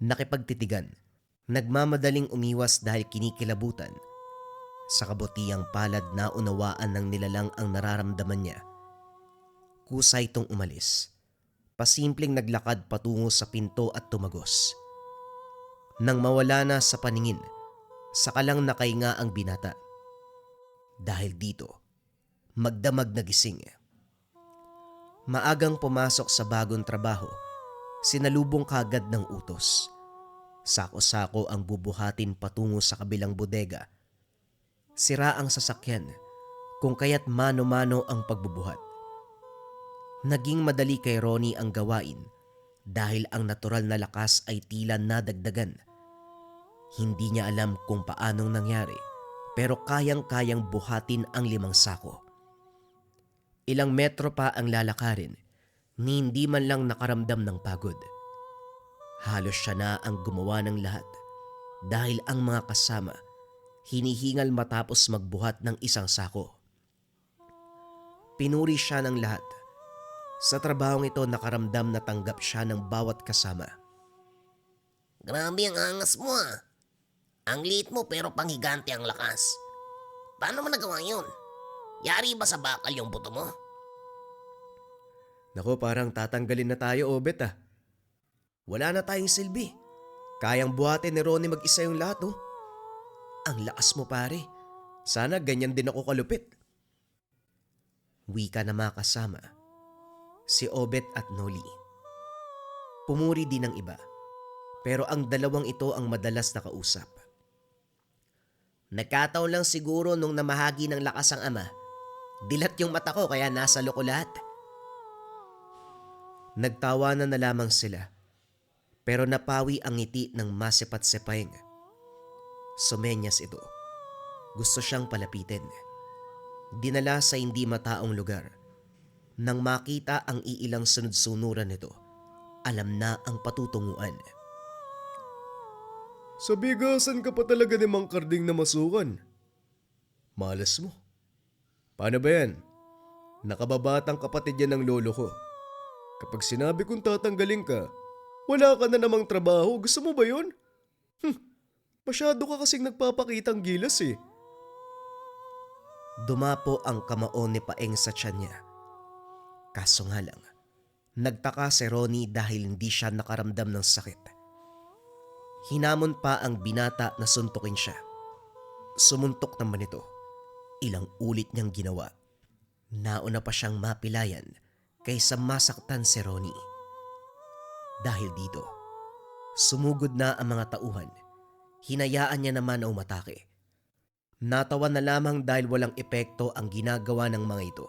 Nakipagtitigan. Nagmamadaling umiwas dahil kinikilabutan. Sa kabutihang palad na unawaan ng nilalang ang nararamdaman niya. Kusa itong umalis. Pasimpleng naglakad patungo sa pinto at tumagos. Nang mawala na sa paningin, saka lang nakahinga ang binata. Dahil dito, magdamag na gising. Maagang pumasok sa bagong trabaho, sinalubong kagad ng utos. Sako-sako ang bubuhatin patungo sa kabilang bodega. Sira ang sasakyan, kung kaya't mano-mano ang pagbubuhat. Naging madali kay Ronnie ang gawain dahil ang natural na lakas ay tila nadagdagan. Hindi niya alam kung paanong nangyari pero kayang-kayang buhatin ang 5 sako. Ilang metro pa ang lalakarin ni hindi man lang nakaramdam ng pagod. Halos siya na ang gumawa ng lahat dahil ang mga kasama hinihingal matapos magbuhat ng 1 sako. Pinuri siya ng lahat. Sa trabahong ito nakaramdam na tanggap siya ng bawat kasama. Grabe ang angas mo ah. Ang liit mo pero panghigante ang lakas. Paano mo nagawa yun? Yari ba sa bakal yung buto mo? Naku, parang tatanggalin na tayo, Obet ah. Wala na tayong silbi. Kayang buhatin ni Ronnie mag-isa yung lahat, oh. Ang lakas mo, pare. Sana ganyan din ako kalupit. Wika na mga kasama, si Obet at Noli. Pumuri din ng iba, pero ang dalawang ito ang madalas nakausap. Nagkataon lang siguro nung namahagi ng lakas ang ama. Dilat yung mata ko kaya nasa loko lahat. Nagtawanan na lamang sila, pero napawi ang ngiti ng masipat-sipayng. Sumenyas ito. Gusto siyang palapitin. Dinala sa hindi mataong lugar. Nang makita ang iilang sunod-sunuran nito, alam na ang patutunguan. Sa bigasan ka pa talaga ni Mang Karding na masukan. Malas mo. Paano ba yan? Nakababatang kapatid yan ng lolo ko. Kapag sinabi kong tatanggalin ka, wala ka na namang trabaho. Gusto mo ba yun? Masyado ka kasing nagpapakitang gilas eh. Dumapo ang kamao ni Paeng sa tiyan niya. Kaso nga lang, nagtaka si Ronnie dahil hindi siya nakaramdam ng sakit. Hinamon pa ang binata na suntukin siya. Sumuntok naman ito. Ilang ulit niyang ginawa. Nauna pa siyang mapilayan kaysa masaktan si Ronnie. Dahil dito, sumugod na ang mga tauhan. Hinayaan niya naman na umatake. Natawa na lamang dahil walang epekto ang ginagawa ng mga ito.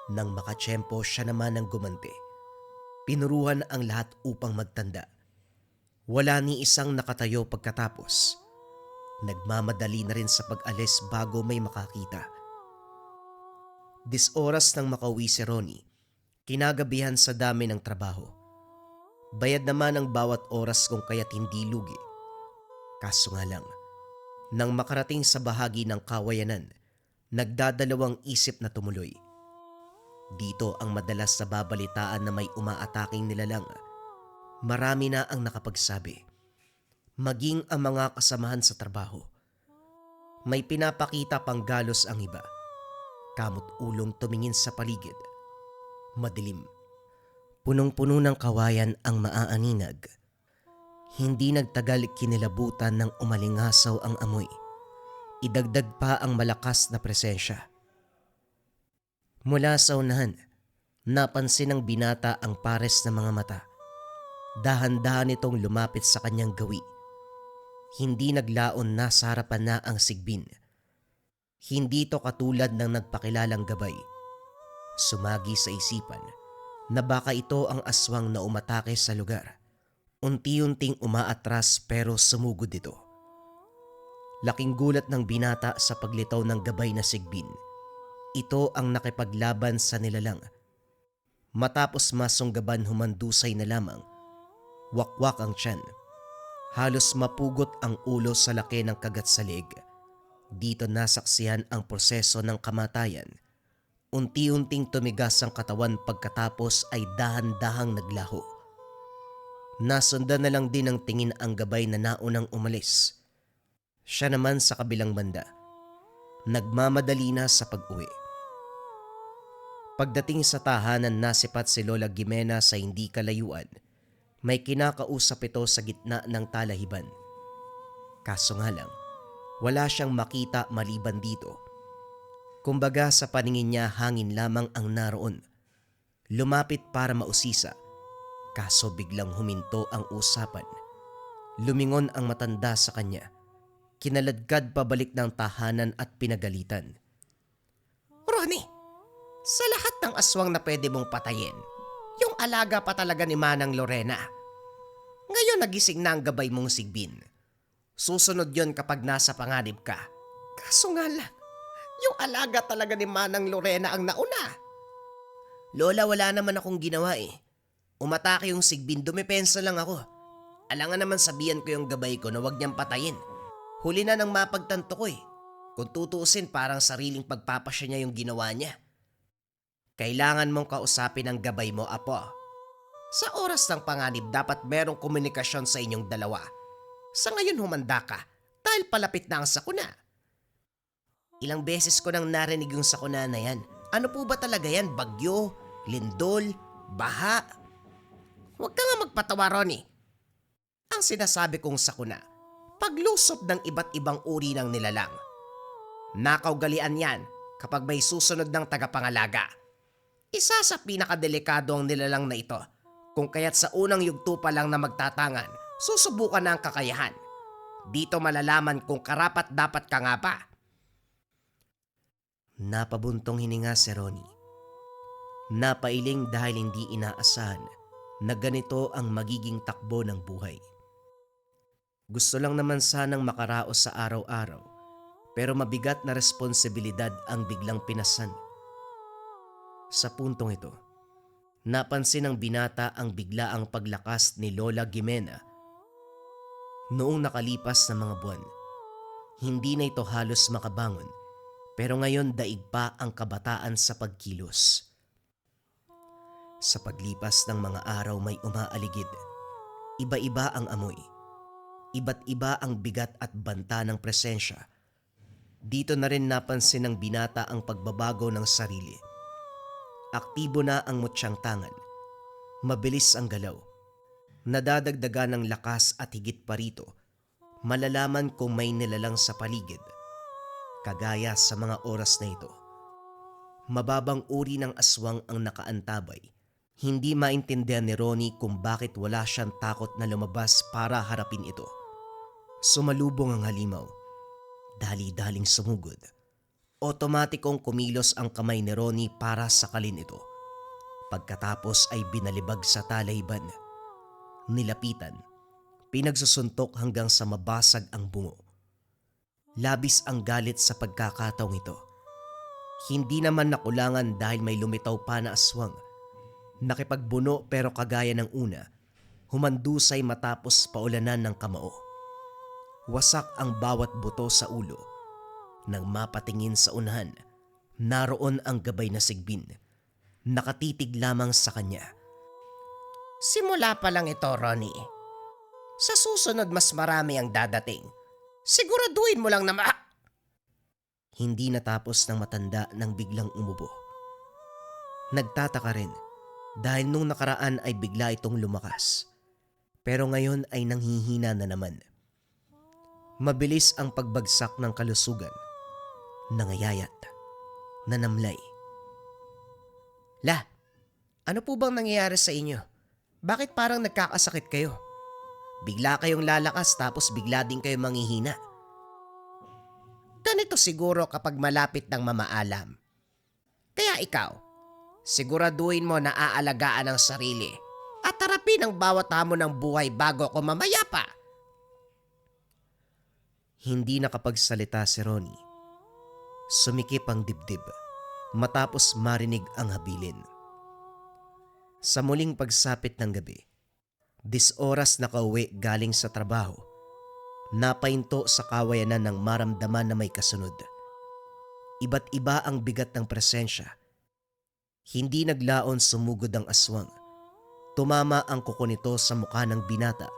Nang makatsyempo siya naman ang gumanti. Pinuruhan ang lahat upang magtanda. Wala ni isang nakatayo pagkatapos. Nagmamadali na rin sa pag-alis bago may makakita. Oras nang makauwi si Ronnie, kinagabihan sa dami ng trabaho. Bayad naman ang bawat oras kung kaya't hindi lugi. Kaso nga lang, nang makarating sa bahagi ng kawayanan, nagdadalawang isip na tumuloy. Dito ang madalas na babalitaan na may umaataking nilalang. Marami na ang nakapagsabi. Maging ang mga kasamahan sa trabaho. May pinapakita pang galos ang iba. Kamot ulong tumingin sa paligid. Madilim. Punong-puno ng kawayan ang maaaninag. Hindi nagtagal kinilabutan ng umalingasaw ang amoy. Idagdag pa ang malakas na presensya. Mula sa unahan, napansin ng binata ang pares ng mga mata. Dahan-dahan itong lumapit sa kanyang gawi. Hindi naglaon na sa harapan na ang sigbin. Hindi ito katulad ng nagpakilalang gabay. Sumagi sa isipan na baka ito ang aswang na umatake sa lugar. Unti-unting umaatras pero sumugod ito. Laking gulat ng binata sa paglitaw ng gabay na sigbin. Ito ang nakipaglaban sa nilalang. Matapos masunggaban humandusay na lamang. Wakwak ang tiyan. Halos mapugot ang ulo sa laki ng kagat sa leeg. Dito nasaksihan ang proseso ng kamatayan. Unti-unting tumigas ang katawan pagkatapos ay dahan-dahang naglaho. Nasundan na lang din ng tingin ang gabay na naunang umalis. Siya naman sa kabilang banda. Nagmamadali na sa pag-uwi. Pagdating sa tahanan, nasipat si Lola Gimena sa hindi kalayuan. May kinakausap ito sa gitna ng talahiban. Kaso nga lang, wala siyang makita maliban dito. Kumbaga sa paningin niya hangin lamang ang naroon. Lumapit para mausisa. Kaso biglang huminto ang usapan. Lumingon ang matanda sa kanya. Kinaladkad pabalik ng tahanan at pinagalitan. Ronnie, Sa lahat ng aswang na pwede mong patayin, yung alaga pa talaga ni Manang Lorena. Ngayon nagising na ang gabay mong Sigbin. Susunod yon kapag nasa panganib ka. Kaso nga lang, yung alaga talaga ni Manang Lorena ang nauna. Lola, wala naman akong ginawa eh. Umatake yung Sigbin, dumepensa lang ako. Alangan naman sabihan ko yung gabay ko na wag niyang patayin. Huli na nang mapagtanto ko eh. Kung tutuusin parang sariling pagpapasya niya yung ginawa niya. Kailangan mong kausapin ang gabay mo, Apo. Sa oras ng panganib dapat merong komunikasyon sa inyong dalawa. Sa ngayon humanda ka dahil palapit na ang sakuna. Ilang beses ko nang narinig yung sakuna na yan. Ano po ba talaga yan? Bagyo? Lindol? Baha? Huwag ka nga magpatawa, Ronnie. Ang sinasabi kong sakuna, paglusob ng iba't ibang uri ng nilalang. Nakaugalian yan kapag may susunod ng tagapangalaga. Isa sa pinakadelikado ang nilalang na ito, kung kaya't sa unang yugto pa lang na magtatangan, susubukan na ang kakayahan. Dito malalaman kung karapat dapat ka nga pa. Napabuntong hininga si Ronnie. Napailing dahil hindi inaasahan na ganito ang magiging takbo ng buhay. Gusto lang naman sanang makaraos sa araw-araw, pero mabigat na responsibilidad ang biglang pinasan. Sa puntong ito, napansin ng binata ang biglaang paglakas ni Lola Gimena. Noong nakalipas na mga buwan, hindi na ito halos makabangon, pero ngayon daig pa ang kabataan sa pagkilos. Sa paglipas ng mga araw may umaaligid. Iba-iba ang amoy. Iba't iba ang bigat at banta ng presensya. Dito na rin napansin ng binata ang pagbabago ng sarili. Aktibo na ang mutsyang tangan. Mabilis ang galaw. Nadadagdagan ng lakas at higit pa rito, malalaman kung may nilalang sa paligid. Kagaya sa mga oras na ito. Mababang uri ng aswang ang nakaantabay. Hindi maintindihan ni Ronnie kung bakit wala siyang takot na lumabas para harapin ito. Sumalubong ang halimaw. Dali-daling sumugod. Otomatikong kumilos ang kamay ni Ronnie para sakalin ito. Pagkatapos ay binalibag sa talayban. Nilapitan. Pinagsusuntok hanggang sa mabasag ang bungo. Labis ang galit sa pagkakataong ito. Hindi naman nakulangan dahil may lumitaw pa na aswang. Nakipagbuno pero kagaya ng una, humandusay matapos paulanan ng kamao. Wasak ang bawat buto sa ulo. Nang mapatingin sa unahan, naroon ang gabay na Sigbin. Nakatitig lamang sa kanya. Simula pa lang ito, Ronnie. Sa susunod mas marami ang dadating. Siguraduhin mo lang na Hindi natapos ng matanda nang biglang umubo. Nagtataka rin dahil nung nakaraan ay bigla itong lumakas. Pero ngayon ay nanghihina na naman. Mabilis ang pagbagsak ng kalusugan. Nangayayat. Nanamlay. La, ano po bang nangyayari sa inyo? Bakit parang nagkakasakit kayo? Bigla kayong lalakas tapos bigla din kayong manghihina. Ganito siguro kapag malapit ng mamaalam. Kaya ikaw, siguraduhin mo na aalagaan ang sarili at harapin ang bawat hamon ng buhay bago ako mamayapa. Hindi nakapagsalita si Ronnie. Sumikip ang dibdib matapos marinig ang habilin. Sa muling pagsapit ng gabi, 10 oras nakauwi galing sa trabaho, napahinto sa kawayanan ng maramdaman na may kasunod. Iba't iba ang bigat ng presensya. Hindi naglaon sumugod ang aswang. Tumama ang kuko nito sa mukha ng binata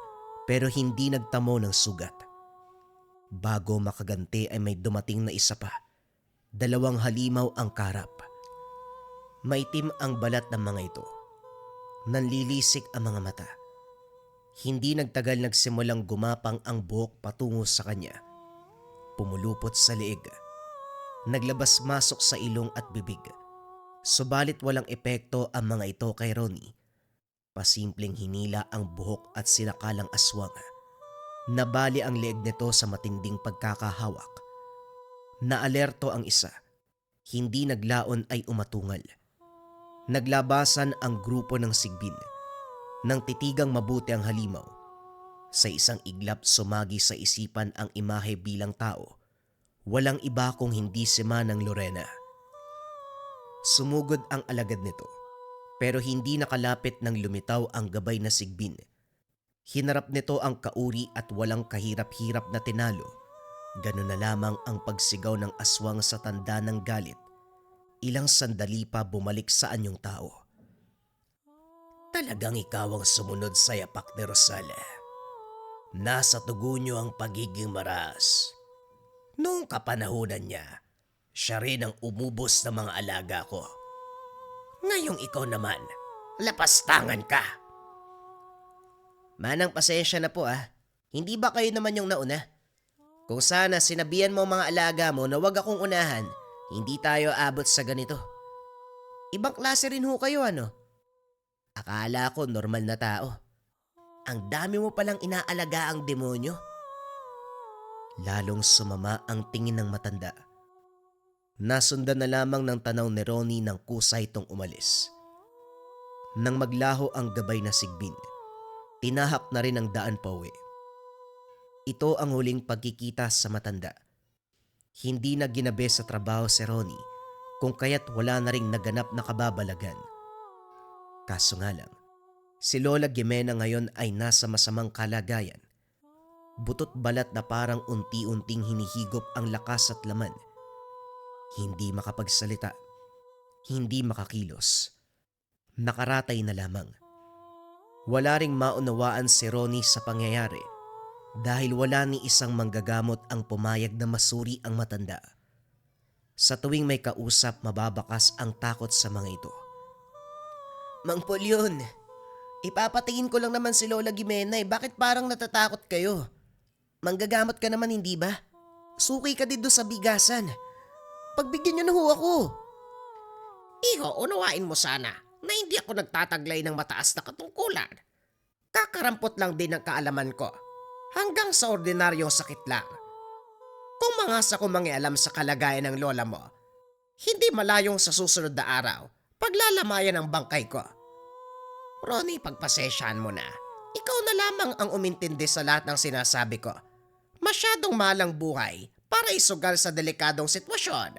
pero hindi nagtamo ng sugat. Bago makaganti ay may dumating na isa pa. 2 halimaw ang karap. Maitim ang balat ng mga ito. Nanlilisik ang mga mata. Hindi nagtagal nagsimulang gumapang ang buhok patungo sa kanya. Pumulupot sa leeg. Naglabas-masok sa ilong at bibig. Subalit walang epekto ang mga ito kay Ronnie. Pasimpleng hinila ang buhok at sinakalang aswang. Nabali ang leeg nito sa matinding pagkakahawak. Naalerto ang isa. Hindi naglaon ay umatungal. Naglabasan ang grupo ng sigbin. Nang titigang mabuti ang halimaw, sa isang iglap sumagi sa isipan ang imahe bilang tao. Walang iba kung hindi si Manang Lorena. Sumugod ang alagad nito, pero hindi nakalapit nang lumitaw ang gabay na sigbin. Hinarap nito ang kauri at walang kahirap-hirap na tinalo. Ganun na lamang ang pagsigaw ng aswang sa tanda ng galit. Ilang sandali pa bumalik sa anyong tao. Talagang ikaw ang sumunod sa yapak ni Rosala. Nasa tugo niyo ang pagiging maras. Noong kapanahunan niya, siya rin ang umubos ng mga alaga ko. Ngayong ikaw naman, lapastangan ka. Manang pasensya na po Hindi ba kayo naman yung nauna? Kung sana sinabihan mo ang mga alaga mo na wag akong unahan, hindi tayo abot sa ganito. Ibang klase rin ho kayo Akala ko normal na tao. Ang dami mo palang inaalaga ang demonyo. Lalong sumama ang tingin ng matanda. Nasundan na lamang ng tanaw ni Ronnie nang kusay itong umalis. Nang maglaho ang gabay na sigbin, tinahak na rin ang daan pauwi. Ito ang huling pagkikita sa matanda. Hindi na ginabi sa trabaho si Ronnie, kung kaya't wala na ring naganap na kababalagan. Kaso nga lang, si Lola Gimena ngayon ay nasa masamang kalagayan. Butot balat na parang unti-unting hinihigop ang lakas at laman. Hindi makapagsalita, hindi makakilos. Nakaratay na lamang. Wala ring maunawaan si Ronnie sa pangyayari dahil wala ni isang manggagamot ang pumayag na masuri ang matanda. Sa tuwing may kausap, mababakas ang takot sa mga ito. Mang Polyon, ipapatingin ko lang naman si Lola Gimena bakit parang natatakot kayo? Manggagamot ka naman hindi ba? Suki ka dito sa bigasan. Pagbigyan niyo na ho ako. Iho, unawain mo sana na hindi ako nagtataglay ng mataas na katungkulan. Kakarampot lang din ang kaalaman ko. Hanggang sa ordinaryong sakit lang. Kung mangasa ko mangialam sa kalagayan ng lola mo, hindi malayong sa susunod na araw, paglalamayan ang bangkay ko. Ronnie, pagpasensyahan mo na. Ikaw na lamang ang umintindi sa lahat ng sinasabi ko. Masyadong malang buhay para isugal sa delikadong sitwasyon.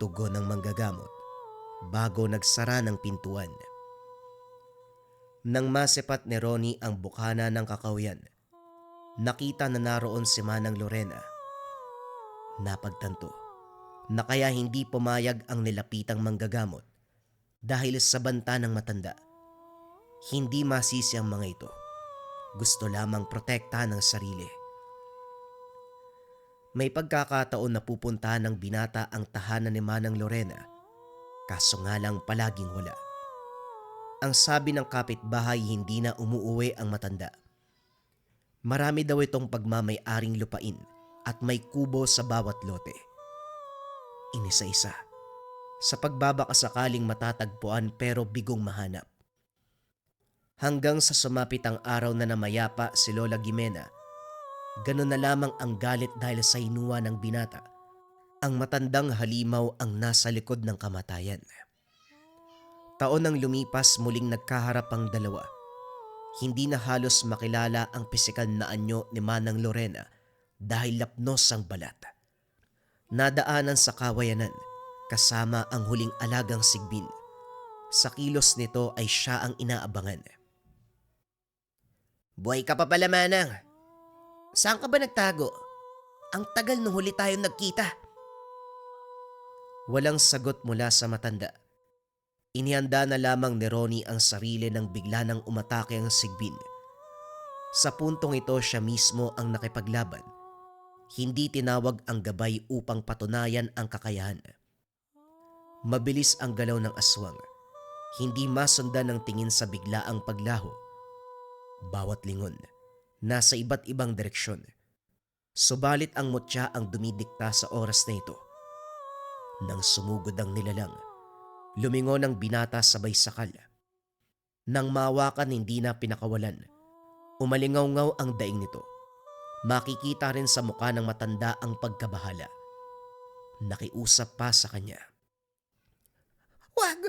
Tugon ng manggagamot bago nagsara ng pintuan. Nang masipat ni Ronnie ang bukana ng kakawyan, nakita na naroon si Manang Lorena. Napagtanto na kaya hindi pumayag ang nilapitang manggagamot dahil sa banta ng matanda. Hindi masisi ang mga ito. Gusto lamang protektahan ang sarili. May pagkakataon na pupuntahan ng binata ang tahanan ni Manang Lorena, kaso nga lang palaging wala. Ang sabi ng kapitbahay, hindi na umuuwi ang matanda. Marami daw itong pagmamay-aring lupain at may kubo sa bawat lote. Inisa-isa. Sa pagbabakasakaling matatagpuan pero bigong mahanap. Hanggang sa sumapit ang araw na namayapa si Lola Gimena, ganun na lamang ang galit dahil sa inuwa ng binata. Ang matandang halimaw ang nasa likod ng kamatayan. Taon nang lumipas, muling nagkaharap ang dalawa. Hindi na halos makilala ang pisikal na anyo ni Manang Lorena dahil lapnos ang balat. Nadaanan sa kawayanan kasama ang huling alagang sigbin. Sa kilos nito ay siya ang inaabangan. Buhay ka pa pala, Manang. Saan ka ba nagtago? Ang tagal nung huli tayong nagkita. Walang sagot mula sa matanda. Inihanda na lamang ni Ronnie ang sarili nang bigla nang umatake ang sigbin. Sa puntong ito siya mismo ang nakipaglaban. Hindi tinawag ang gabay upang patunayan ang kakayahan. Mabilis ang galaw ng aswang. Hindi masundan ng tingin sa biglaang paglaho. Bawat lingon, nasa iba't ibang direksyon. Subalit ang mutya ang dumidikta sa oras na ito. Nang sumugod ang nilalang, lumingon ang binata sabay sakal. Nang mawakan, hindi na pinakawalan. Umalingaw-ngaw ang daing nito. Makikita rin sa mukha ng matanda ang pagkabahala. Nakiusap pa sa kanya. Wag!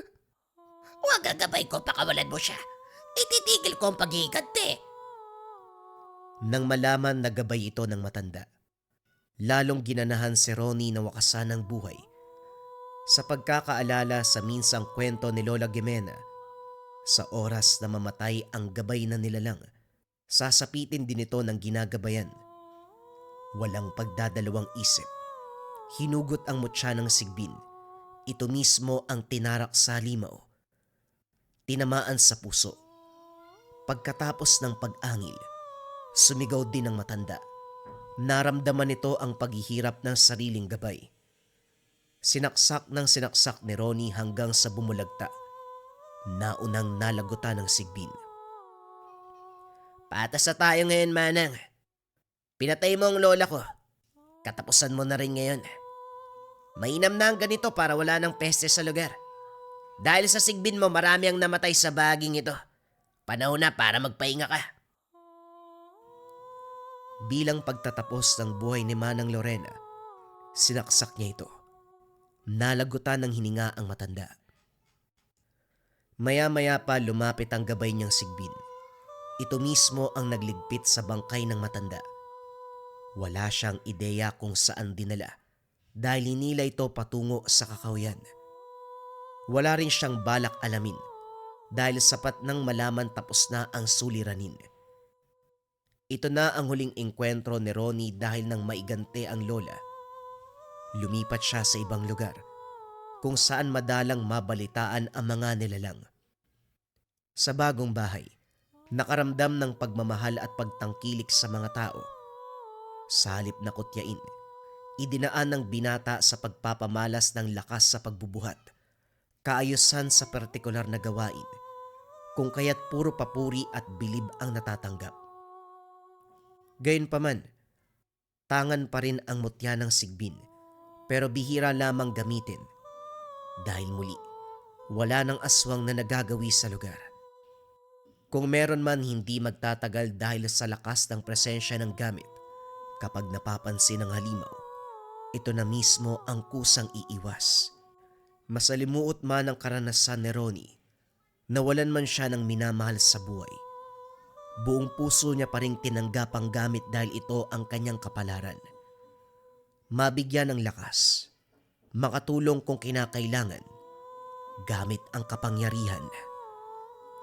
Wag gagabay ko pakawalan mo siya. Ititigil ko ang paghihiganti. Nang malaman na gabay ito ng matanda, lalong ginanahan si Ronnie na wakasan ang buhay. Sa pagkakaalala sa minsang kwento ni Lola Gemena, sa oras na mamatay ang gabay na nilalang, sasapitin din ito ng ginagabayan. Walang pagdadalawang isip. Hinugot ang mutya ng sigbin. Ito mismo ang tinarak sa limaw. Tinamaan sa puso. Pagkatapos ng pag-angil, sumigaw din ang matanda. Naramdaman nito ang paghihirap ng sariling gabay. Sinaksak ni Ronnie hanggang sa bumulagta. Naunang nalagutan ng sigbin. Patas na tayo ngayon, Manang. Pinatay mo ang lola ko. Katapusan mo na rin ngayon. Mainam na ang ganito para wala ng peste sa lugar. Dahil sa sigbin mo, marami ang namatay sa baging ito. Panahon na para magpahinga ka. Bilang pagtatapos ng buhay ni Manang Lorena, sinaksak niya ito. Nalagutan ng hininga ang matanda. Maya-maya pa lumapit ang gabay niyang sigbin. Ito mismo ang nagligpit sa bangkay ng matanda. Wala siyang ideya kung saan dinala dahil hinila ito patungo sa kakahuyan. Wala rin siyang balak alamin dahil sapat nang malaman tapos na ang suliranin. Ito na ang huling engkwentro ni Ronnie dahil nang maigante ang lola. Lumipat siya sa ibang lugar kung saan madalang mabalitaan ang mga nilalang. Sa bagong bahay, nakaramdam ng pagmamahal at pagtangkilik sa mga tao. Sa halip na kutyain, idinaan ng binata sa pagpapamalas ng lakas sa pagbubuhat, kaayusan sa partikular na gawain, kung kaya't puro papuri at bilib ang natatanggap. Gayunpaman, tangan pa rin ang mutya ng sigbin, pero bihira lamang gamitin. Dahil muli, wala ng aswang na nagagawi sa lugar. Kung meron man, hindi magtatagal dahil sa lakas ng presensya ng gamit. Kapag napapansin ng halimaw, ito na mismo ang kusang iiwas. Masalimuot man ang karanasan ni Ronnie, nawalan man siya ng minamahal sa buhay. Buong puso niya pa ring tinanggap ang gamit dahil ito ang kanyang kapalaran. Mabigyan ng lakas, makatulong kung kinakailangan, gamit ang kapangyarihan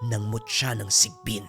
ng mutya ng sigbin.